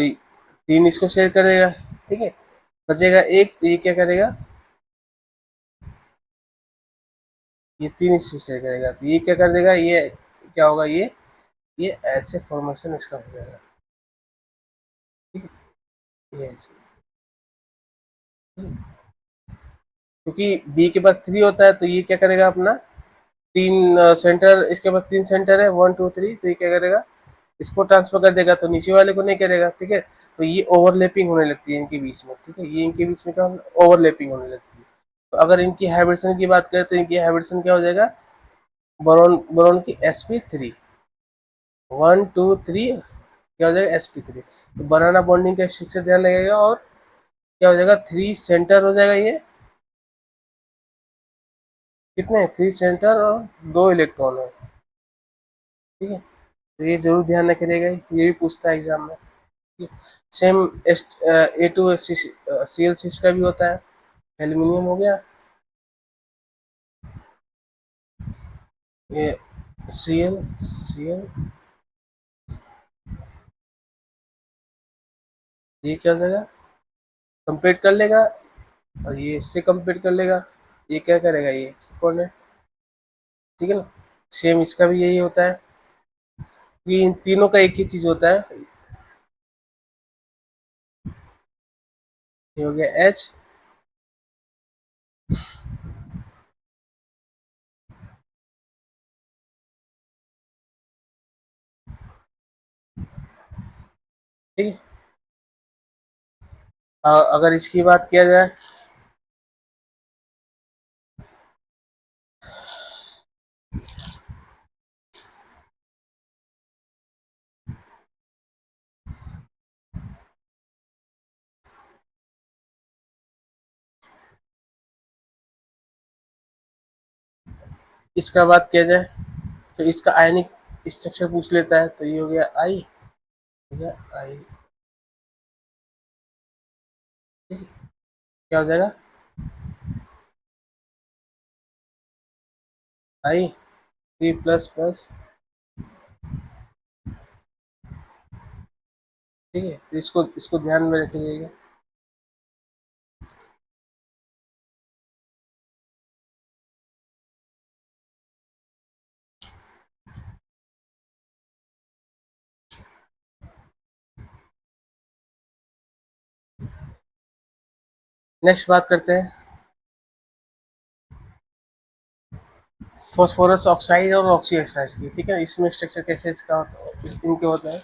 3 इसको शेयर करेगा, ठीक है। बचेगा 1, तो ये क्या करेगा, ये 3 इससे शेयर करेगा, तो ये क्या कर देगा, ये क्या होगा, ये ऐसे फॉर्मेशन इसका हो जाएगा, ठीक है। ये ऐसे, ठीक है? क्योंकि बी के बाद 3 होता है, तो ये क्या करेगा अपना, 3 सेंटर, इसके बाद 3 सेंटर है, 1 2 3, तो ये क्या करेगा, इसको ट्रांसफर कर देगा, तो नीचे वाले को नहीं करेगा, ठीक है। तो ये ओवरलैपिंग होने लगती है इनके बीच में, ठीक है। ये इनके बीच में क्या ओवरलैपिंग होने लगती है। तो अगर इनकी हाइब्रिडेशन की बात करें तो इनकी हाइब्रिडेशन क्या हो जाएगा, बोरॉन बोरॉन की sp3, 1 2 3, क्या हो जाएगा sp3। तो बनाना बॉन्डिंग का स्ट्रक्चर ध्यान लगेगा, और क्या हो जाएगा, 3 सेंटर हो जाएगा, ये कितने, 3 सेंटर और 2 इलेक्ट्रॉन है, ठीक है। तो ये जरूर ध्यान रखिएगा, ये भी पूछता है एग्जाम में। सेम A2Cl6 का भी होता है। एल्यूमिनियम हो गया, ये Cl, ये क्या हो जाएगा, कंप्लीट कर लेगा, और ये इससे कंप्लीट कर लेगा, ये क्या करेगा, ये कोऑर्डिनेट, ठीक है ना। सेम इसका भी यही होता है, ये इन तीनों का एक ही चीज होता है। ये हो गया H, ठीक है। अगर इसकी बात किया जाए, इसका बात किया जाए तो इसका आयनिक स्ट्रक्चर पूछ लेता है, तो ये हो गया आई, हो गया आई, ठीक है। क्या हो जाएगा, आई 3++, ठीक है। तो इसको इसको ध्यान में रखिएगा। नेक्स्ट बात करते हैं फॉस्फोरस ऑक्साइड और ऑक्सी ऑक्साइड की, ठीक है। इसमें स्ट्रक्चर कैसे इसका होता है, इनके होता है।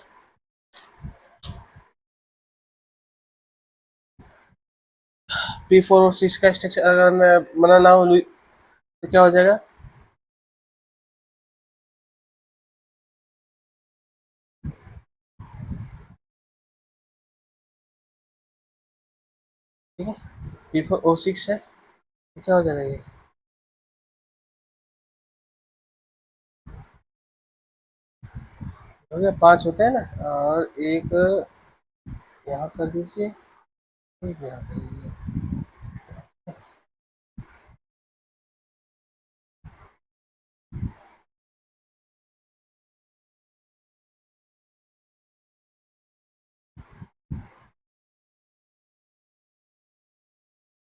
P4 और 6 का स्ट्रक्चर अगर मैं बनाना हो तो क्या हो जाएगा, ठीक है। P4O6 है, तो क्या हो जाएगा, ये हो गया, 5 होते हैं ना, और एक यहाँ कर दीजिए, एक यहाँ कर दीजिए,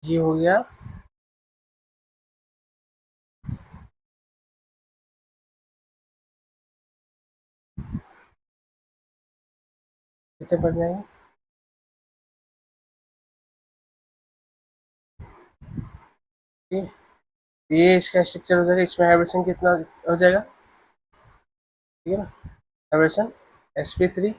ये हो गया। कितने बन जाएंगे, ठीक है। ये इसका स्ट्रक्चर हो जाएगा, इसमें हाइब्रिडेशन कितना हो जाएगा, ठीक है ना, हाइब्रिडेशन sp3।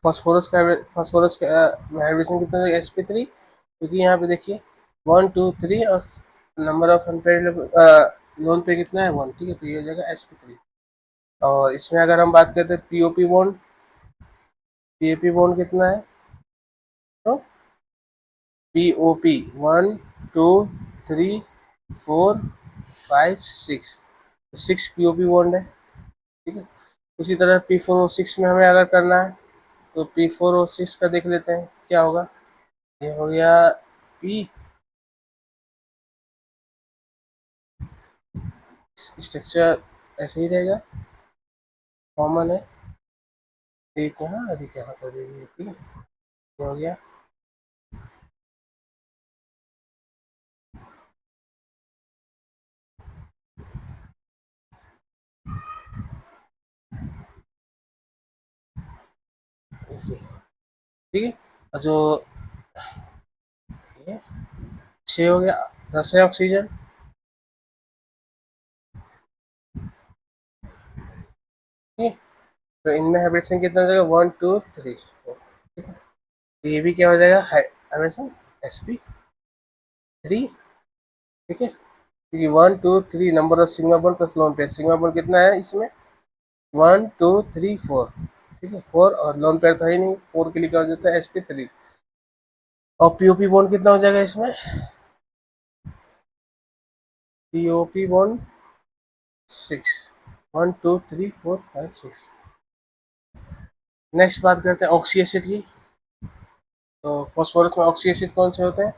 फास्फोरस का हाइब्रिडेशन कितना हो जाएगा sp3, क्योंकि यहाँ पे देखिए 1 2 3 और नंबर ऑफ अनपेयर्ड लोन पे कितना है 1, ठीक है, तो ये हो जाएगा sp3। और इसमें अगर हम बात करते हैं पीओपी बॉन्ड कितना है, तो पीओपी 1 2 3 4 5 6, 6 पीओपी बॉन्ड है, ठीक है। उसी तरह P4O6 में हमें अगर करना है तो P4O6 का देख लेते हैं क्या होगा। ये हो गया पी, स्ट्रक्चर ऐसे ही रहेगा, कॉमन है, एक यहाँ अधिक यहाँ कर दीजिए, ठीक है, ये हो गया। ये ठीक है, और जो ये 6 हो गया, 10 है ऑक्सीजन, ठीक है। तो इनमें हाइब्रिडेशन कितना हो जाएगा 1 2 3 4, ठीक है। तो ये भी क्या हो जाएगा हाइब्रिडेशन sp3, ठीक है, क्योंकि 1 2 3 number of sigma bond plus lone pair, sigma bond कितना है इसमें 1 2 3 4, ठीक है, 4 और लोन पेयर था ही नहीं, 4 के लिए क्या हो जाता है sp3। और पीओपी बॉन्ड कितना हो जाएगा इसमें, पीओपी बॉन्ड 6, 1 2 3 4 5 6। नेक्स्ट बात करते हैं ऑक्सी एसिड की। तो फॉस्फोरस में ऑक्सी एसिड कौन से होते हैं,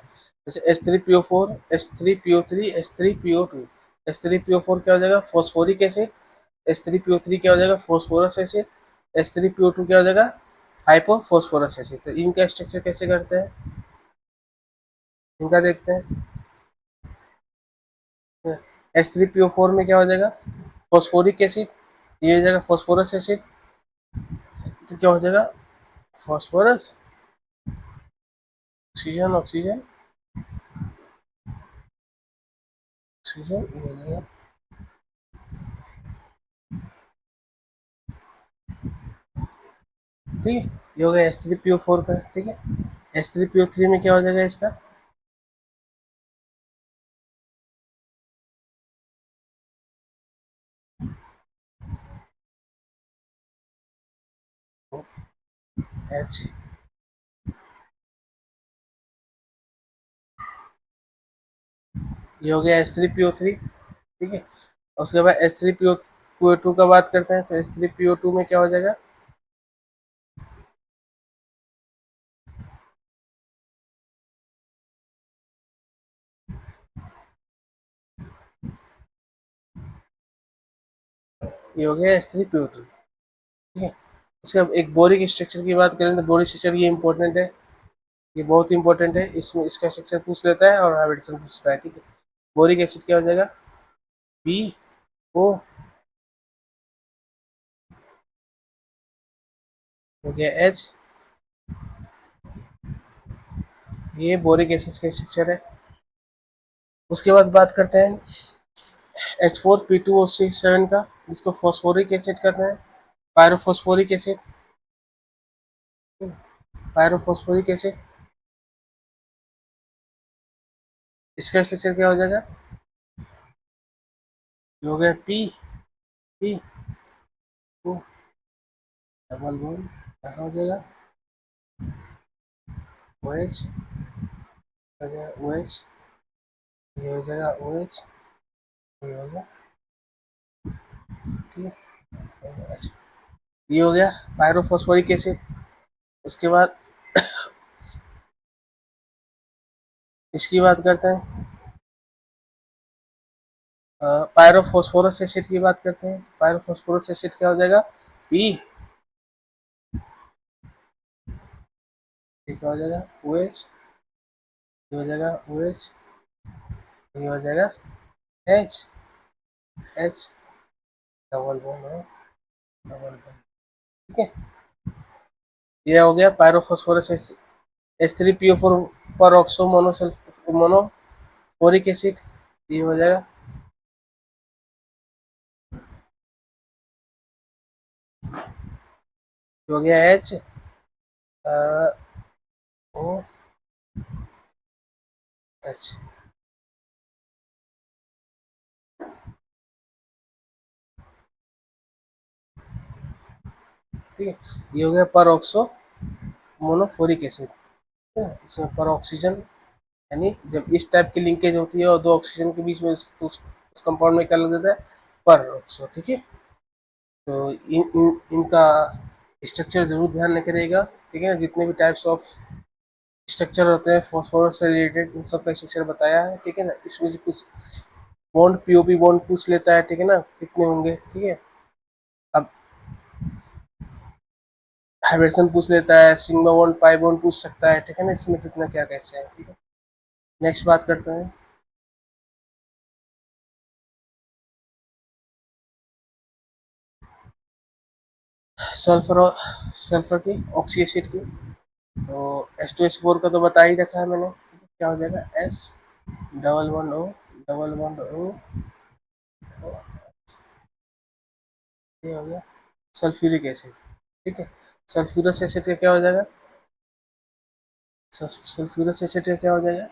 जैसे H3PO4, H3PO3, H3PO2। H3PO4 क्या हो जाएगा फॉस्फोरिक एसिड, H3PO3 क्या हो जाएगा फॉस्फोरस एसिड, H3PO2 क्या हो जाएगा हाइपोफॉस्फोरस एसिड। तो इनका स्ट्रक्चर कैसे करते हैं, इनका देखते हैं। H3PO4 में क्या हो जाएगा फॉस्फोरिक एसिड, ये हो जाएगा फॉस्फोरस एसिड, तो क्या हो जाएगा फॉस्फोरस, ऑक्सीजन ऑक्सीजन ऑक्सीजन, ये हो जाएगा, ठीक है। ये हो गया H3PO4 का, ठीक है। H3PO3 में क्या हो जाएगा इसका, H, ये हो गया H3PO3, ठीक है। उसके बाद H3PO2 का बात करते हैं, तो H3PO2 में क्या हो जाएगा, ये हो गया H3PO2, ठीक है। उसके बाद एक बोरिक स्ट्रक्चर की बात करें तो बोरिक स्ट्रक्चर ये इंपॉर्टेंट है, ये बहुत इंपॉर्टेंट है, इसमें इसका स्ट्रक्चर पूछ लेता है और हाइब्रिडेशन पूछता है, ठीक है। बोरिक एसिड क्या हो जाएगा BO, हो गया H, ये बोरिक एसिड का स्ट्रक्चर है। उसके बाद बात करते हैं H4P2O6 का, जिसको फॉस्फोरिक एसिड कहते हैं, पायरोफॉस्फोरिक एसिड, पायरोफॉस्फोरिक एसिड, इसका स्ट्रक्चर क्या हो जाएगा, ये हो गया P O डबल बॉन्ड, यहाँ हो जाएगा OH, हो जाएगा OH, ये हो जाएगा OH, ये हो गया, ठीक है। अच्छा, ये हो गया पायरोफॉस्फोरिक एसिड। उसके बाद इसकी बात करते हैं, पायरोफॉस्फोरस एसिड की बात करते हैं। पायरोफॉस्फोरस एसिड क्या हो जाएगा पी, ये क्या हो जाएगा OH, ये हो जाएगा OH, ये हो जाएगा H, H डबल बॉन्ड है, डबल बॉन्ड, ठीक है। ये हो गया पायरोफॉस्फोरस एसिड। H3PO4 पर ऑक्सो मोनोफोरिक एसिड, ये हो जाएगा, हो गया एच ओ एच। ठीक है, ये हो गया पर ऑक्सो मोनोफोरिक एसिड। ठीक है, इसमें पर ऑक्सीजन, यानी जब इस टाइप की लिंकेज होती है और दो ऑक्सीजन के बीच में, तो उस कंपाउंड में क्या लग जाता है, पर ऑक्सो। ठीक है, तो इनका स्ट्रक्चर जरूर ध्यान में करिएगा। ठीक है, जितने भी टाइप्स ऑफ स्ट्रक्चर होते हैं फॉस्फोरस से रिलेटेड, उन सब का स्ट्रक्चर बताया है। ठीक है ना, इसमें से कुछ बॉन्ड पीओपी बॉन्ड पूछ लेता है। ठीक है ना, कितने होंगे। ठीक है, अब हाइब्रिडेशन पूछ लेता है, सिग्मा बॉन्ड पाई बॉन्ड पूछ सकता है। ठीक है ना, इसमें कितना क्या कैसे है। ठीक है, नेक्स्ट बात करते हैं सल्फर और सल्फर की ऑक्सी एसिड की। तो H2S4 का तो बता ही रखा है मैंने। ठीक है, क्या हो जाएगा, S double one O double one O, ये हो गया सल्फ्यूरिक एसिड। ठीक है, सल्फ्यूरस एसिड का क्या हो जाएगा, सल्फ्यूरस एसिड का क्या हो जाएगा,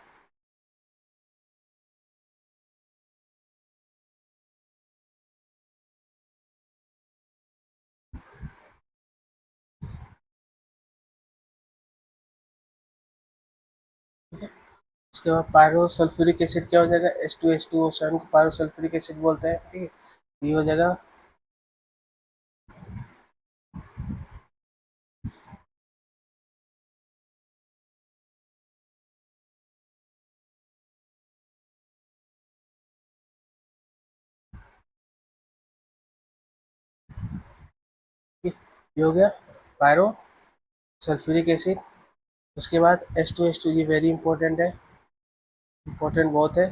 उसके बाद पायरो सल्फ्यूरिक एसिड क्या हो जाएगा, H2H2O7 को पायरो सल्फ्यूरिक एसिड बोलते हैं। ठीक है, ये हो जाएगा। ये हो गया पायरो सल्फ्यूरिक एसिड। उसके बाद H2H2, ये वेरी इंपॉर्टेंट है, इंपॉर्टेंट बहुत है।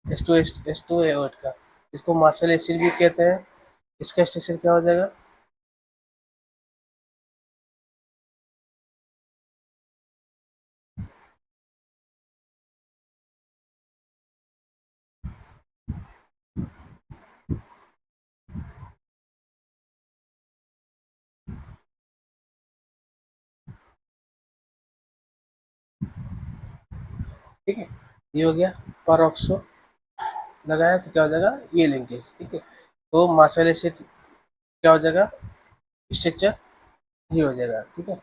H2H2 है और का, इसको मार्शल एसिड भी कहते हैं। इसका स्ट्रक्चर क्या हो जाएगा, ठीक है, ये हो गया परऑक्सो लगाया तो क्या हो जाएगा, ये लिंकेज। ठीक है, तो मार्शल एसिड क्या हो जाएगा, स्ट्रक्चर ये हो जाएगा। ठीक है,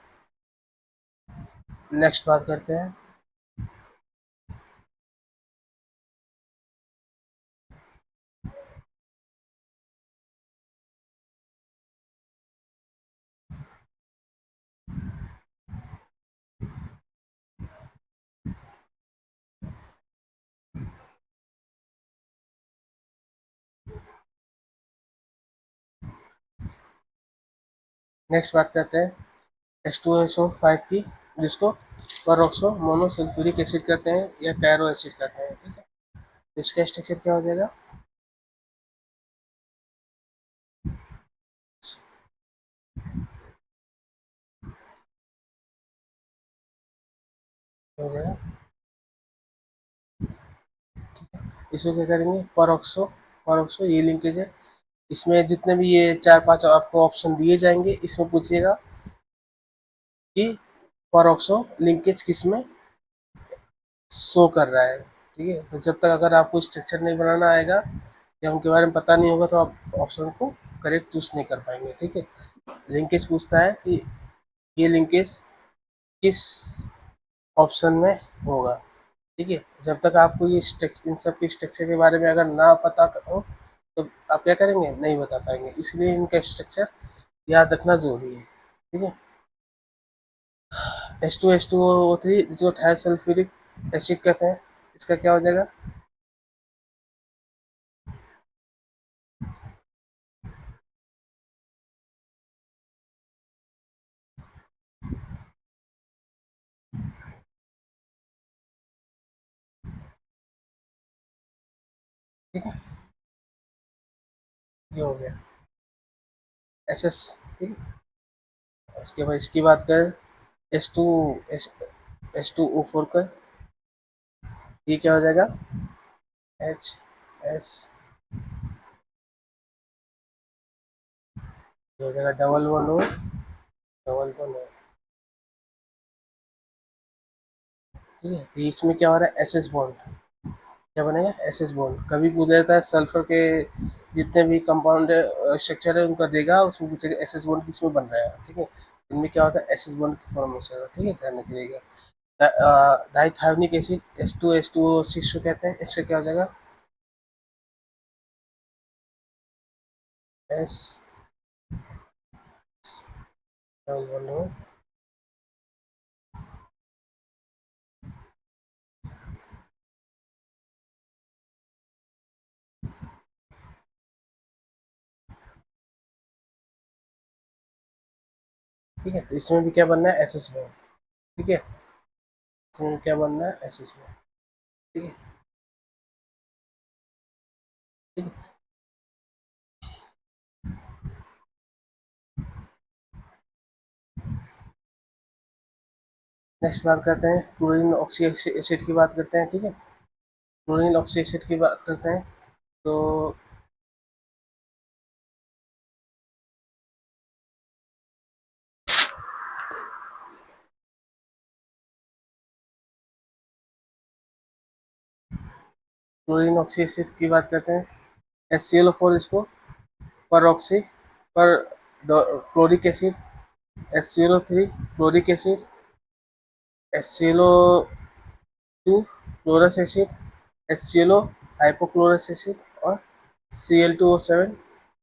नेक्स्ट बात करते हैं नेक्स्ट बात करते हैं H2SO5 की, जिसको परऑक्सो मोनोसल्फ्यूरिक एसिड कहते हैं या कैरो एसिड कहते हैं। ठीक है, तो इसका स्ट्रक्चर क्या हो जाएगा, हो जाएगा, इसको क्या करेंगे, परऑक्सो, परऑक्सो ये लिंकेज है। इसमें जितने भी ये चार पांच आपको ऑप्शन दिए जाएंगे, इसमें पूछिएगा कि परऑक्सो लिंकेज किस में शो कर रहा है। ठीक है, तो जब तक अगर आपको स्ट्रक्चर नहीं बनाना आएगा या उनके बारे में पता नहीं होगा, तो आप ऑप्शन को करेक्ट चूज नहीं कर पाएंगे। ठीक है, लिंकेज पूछता है कि ये लिंकेज किस ऑप्शन में होगा। ठीक है, जब तक आपको ये इन सब के स्ट्रक्चर के बारे में अगर ना पता हो, तो आप क्या करेंगे, नहीं बता पाएंगे। इसलिए इनका स्ट्रक्चर याद रखना जरूरी है। ठीक है, H2H2O3 जिसको थायोसल्फ्यूरिक एसिड कहते हैं, इसका क्या हो जाएगा, ठीक है, ये हो गया SS। ठीक है, उसके बाद इसकी बात करें H2O4 का, ये क्या हो जाएगा, HS, ये हो जाएगा double one O double bond है, ठीक है। तो इसमें क्या हो रहा है, एस एस बॉन्ड, क्या बनेगा, एस एस बॉन्ड। कभी पूछ लेता है सल्फर के जितने भी कंपाउंड स्ट्रक्चर है उनका देगा, उसमें पूछेगा एस एस बॉन्ड किसमें बन रहा है, ठीक है। इनमें क्या होता है, एस एस बॉन्ड की फॉर्मेशन है, ठीक है, ध्यान रखिएगा। डाइथायोनिक एसिड H2SO6 को कहते हैं, इससे क्या हो जाएगा, एस डबल बॉन्ड हो, ठीक है। तो इसमें भी क्या बनना है, एस एस बॉन्ड, ठीक है। इसमें क्या बनना है, एस एस बॉन्ड, ठीक है, ठीक है। नेक्स्ट बात करते हैं क्लोरीन ऑक्सी एसिड की बात करते हैं, ठीक है। क्लोरीन ऑक्सी एसिड की बात करते हैं। तो क्लोरीन ऑक्सी एसिड की बात करते हैं, HClO4 इसको, peroxy, perchloric acid, HClO3 chloric acid, HClO2 chlorous acid, HClO hypochlorous acid, और Cl2O7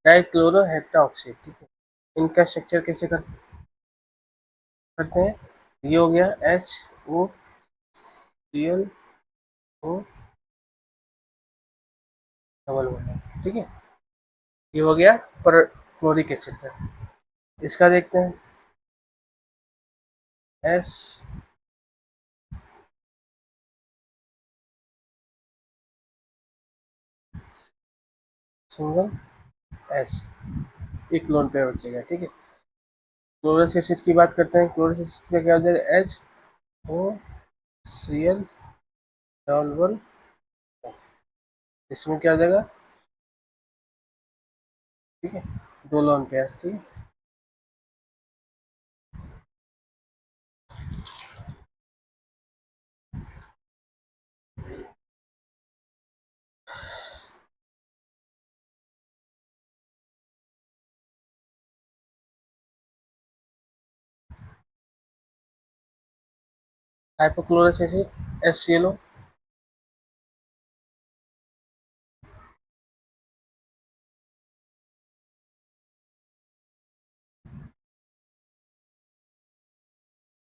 डाइक्लोरोहेक्टा ऑक्साइड, ठीक है। इनका स्ट्रक्चर कैसे करते हैं, ये हो गया HOClO डबल बॉन्ड, ठीक है। ये हो गया पर क्लोरिक एसिड का। इसका देखते हैं, एस सिंगल एस, एक लोन पे बचेगा, ठीक है। क्लोरस एसिड की बात करते हैं, क्लोरस एसिड का क्या हो जाएगा, HOCl डबल बॉन्ड, इसमें क्या हो जाएगा, ठीक है, दो लोन पेयर, ठीक है। हाइपोक्लोरस एसिड HClO,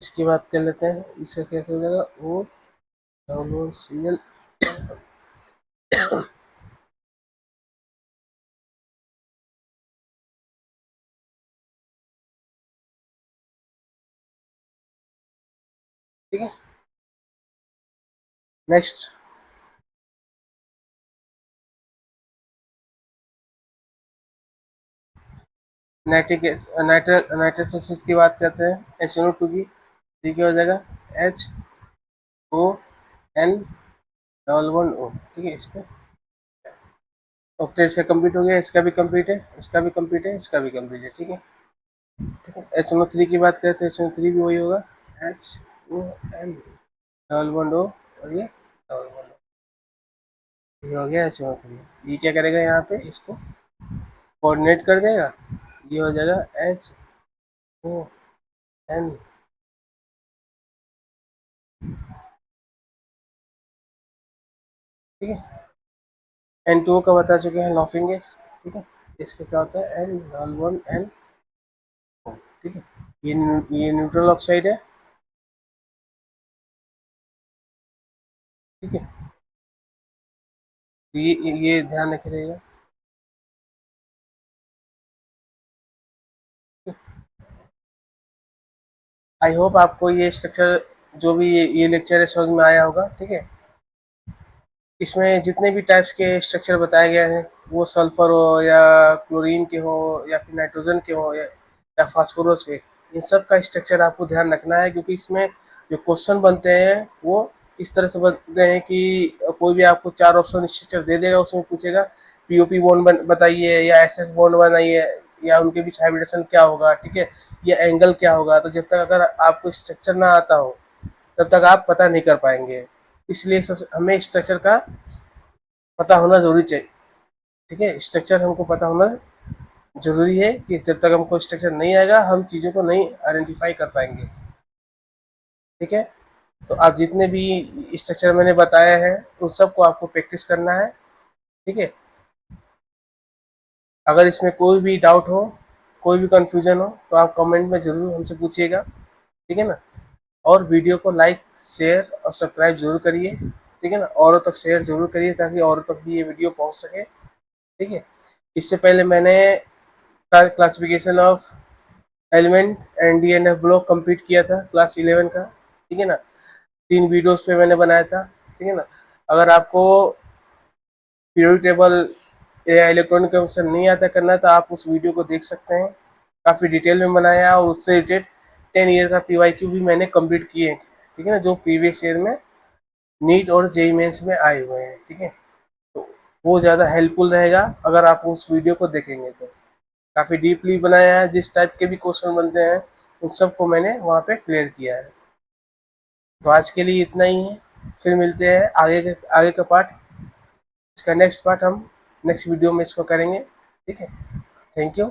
इसकी बात कर लेते हैं, इसका कैसे हो जाएगा, OCl, ठीक है। नेक्स्ट नाइट्रिक नाइट्रस एसिड की बात करते हैं, HNO2 की, ठीक है, हो जाएगा HON डबल बॉन्ड O, ठीक है। इस पे ऑक्टेट इसका कंप्लीट हो गया, इसका भी कंप्लीट है, इसका भी कंप्लीट है, इसका भी कंप्लीट है, ठीक है, ठीक है। HNO3 की बात करते हैं, HNO3 भी वही होगा, HON डबल बॉन्ड O, और ये डबल बॉन्ड, ये हो गया HNO3। ये क्या करेगा, यहाँ पे इसको कोऑर्डिनेट कर देगा, ये हो जाएगा HON, ठीक है। N2O का बता चुके हैं, लॉफिंग गैस, ठीक है। इसका क्या होता है, N डबल बॉन्ड NO, ठीक है। ये न्यूट्रल ऑक्साइड है, ठीक है। ये ध्यान रखिएगा, आई होप आपको ये स्ट्रक्चर, जो भी ये लेक्चर है, समझ में आया होगा, ठीक है। इसमें जितने भी टाइप्स के स्ट्रक्चर बताए गए हैं, वो सल्फर हो या क्लोरीन के हो या फिर नाइट्रोजन के हो या फास्फोरस के, इन सब का स्ट्रक्चर आपको ध्यान रखना है, क्योंकि इसमें जो क्वेश्चन बनते हैं वो इस तरह से बनते हैं कि कोई भी आपको चार ऑप्शन स्ट्रक्चर दे देगा, उसमें पूछेगा POP बॉन्ड बताइए या SS बॉन्ड बनाइए, या उनके बीच हाइब्रिडेशन क्या होगा, ठीक है, या एंगल क्या होगा। तो जब तक अगर आपको स्ट्रक्चर ना आता हो तब तक आप पता नहीं कर पाएंगे। इसलिए हमें स्ट्रक्चर का पता होना जरूरी चाहिए, ठीक है। स्ट्रक्चर हमको पता होना जरूरी है कि जब तक हमको स्ट्रक्चर नहीं आएगा हम चीज़ों को नहीं आइडेंटिफाई कर पाएंगे, ठीक है। तो आप जितने भी स्ट्रक्चर मैंने बताया है उन सबको आपको प्रैक्टिस करना है, ठीक है। अगर इसमें कोई भी डाउट हो, कोई भी कंफ्यूजन हो तो आप कमेंट में ज़रूर हमसे पूछिएगा, ठीक है ना। और वीडियो को लाइक, शेयर और सब्सक्राइब जरूर करिए, ठीक है ना। औरों तक शेयर जरूर करिए ताकि औरों तक भी ये वीडियो पहुंच सके, ठीक है। इससे पहले मैंने classification of element and DNF block complete किया था क्लास 11 का, ठीक है ना। 3 वीडियोस पे मैंने बनाया था, ठीक है ना। अगर आपको पीरियोडिक टेबल या इलेक्ट्रॉनिक केमिस्ट्री नहीं आता करना तो आप उस वीडियो को देख सकते हैं, काफ़ी डिटेल में बनाया और उससे रिलेटेड 10 ईयर का पीवाईक्यू भी मैंने कंप्लीट किए हैं, ठीक है ना, जो प्रीवियस ईयर में नीट और जेईई मेंस में आए हुए हैं, ठीक है। तो वो ज़्यादा हेल्पफुल रहेगा अगर आप उस वीडियो को देखेंगे तो। काफ़ी डीपली बनाया है, जिस टाइप के भी क्वेश्चन बनते हैं उन सबको मैंने वहाँ पे क्लियर किया है। तो आज के लिए इतना ही है, फिर मिलते हैं आगे का पार्ट। इसका नेक्स्ट पार्ट हम नेक्स्ट वीडियो में इसको करेंगे, ठीक है। Thank you.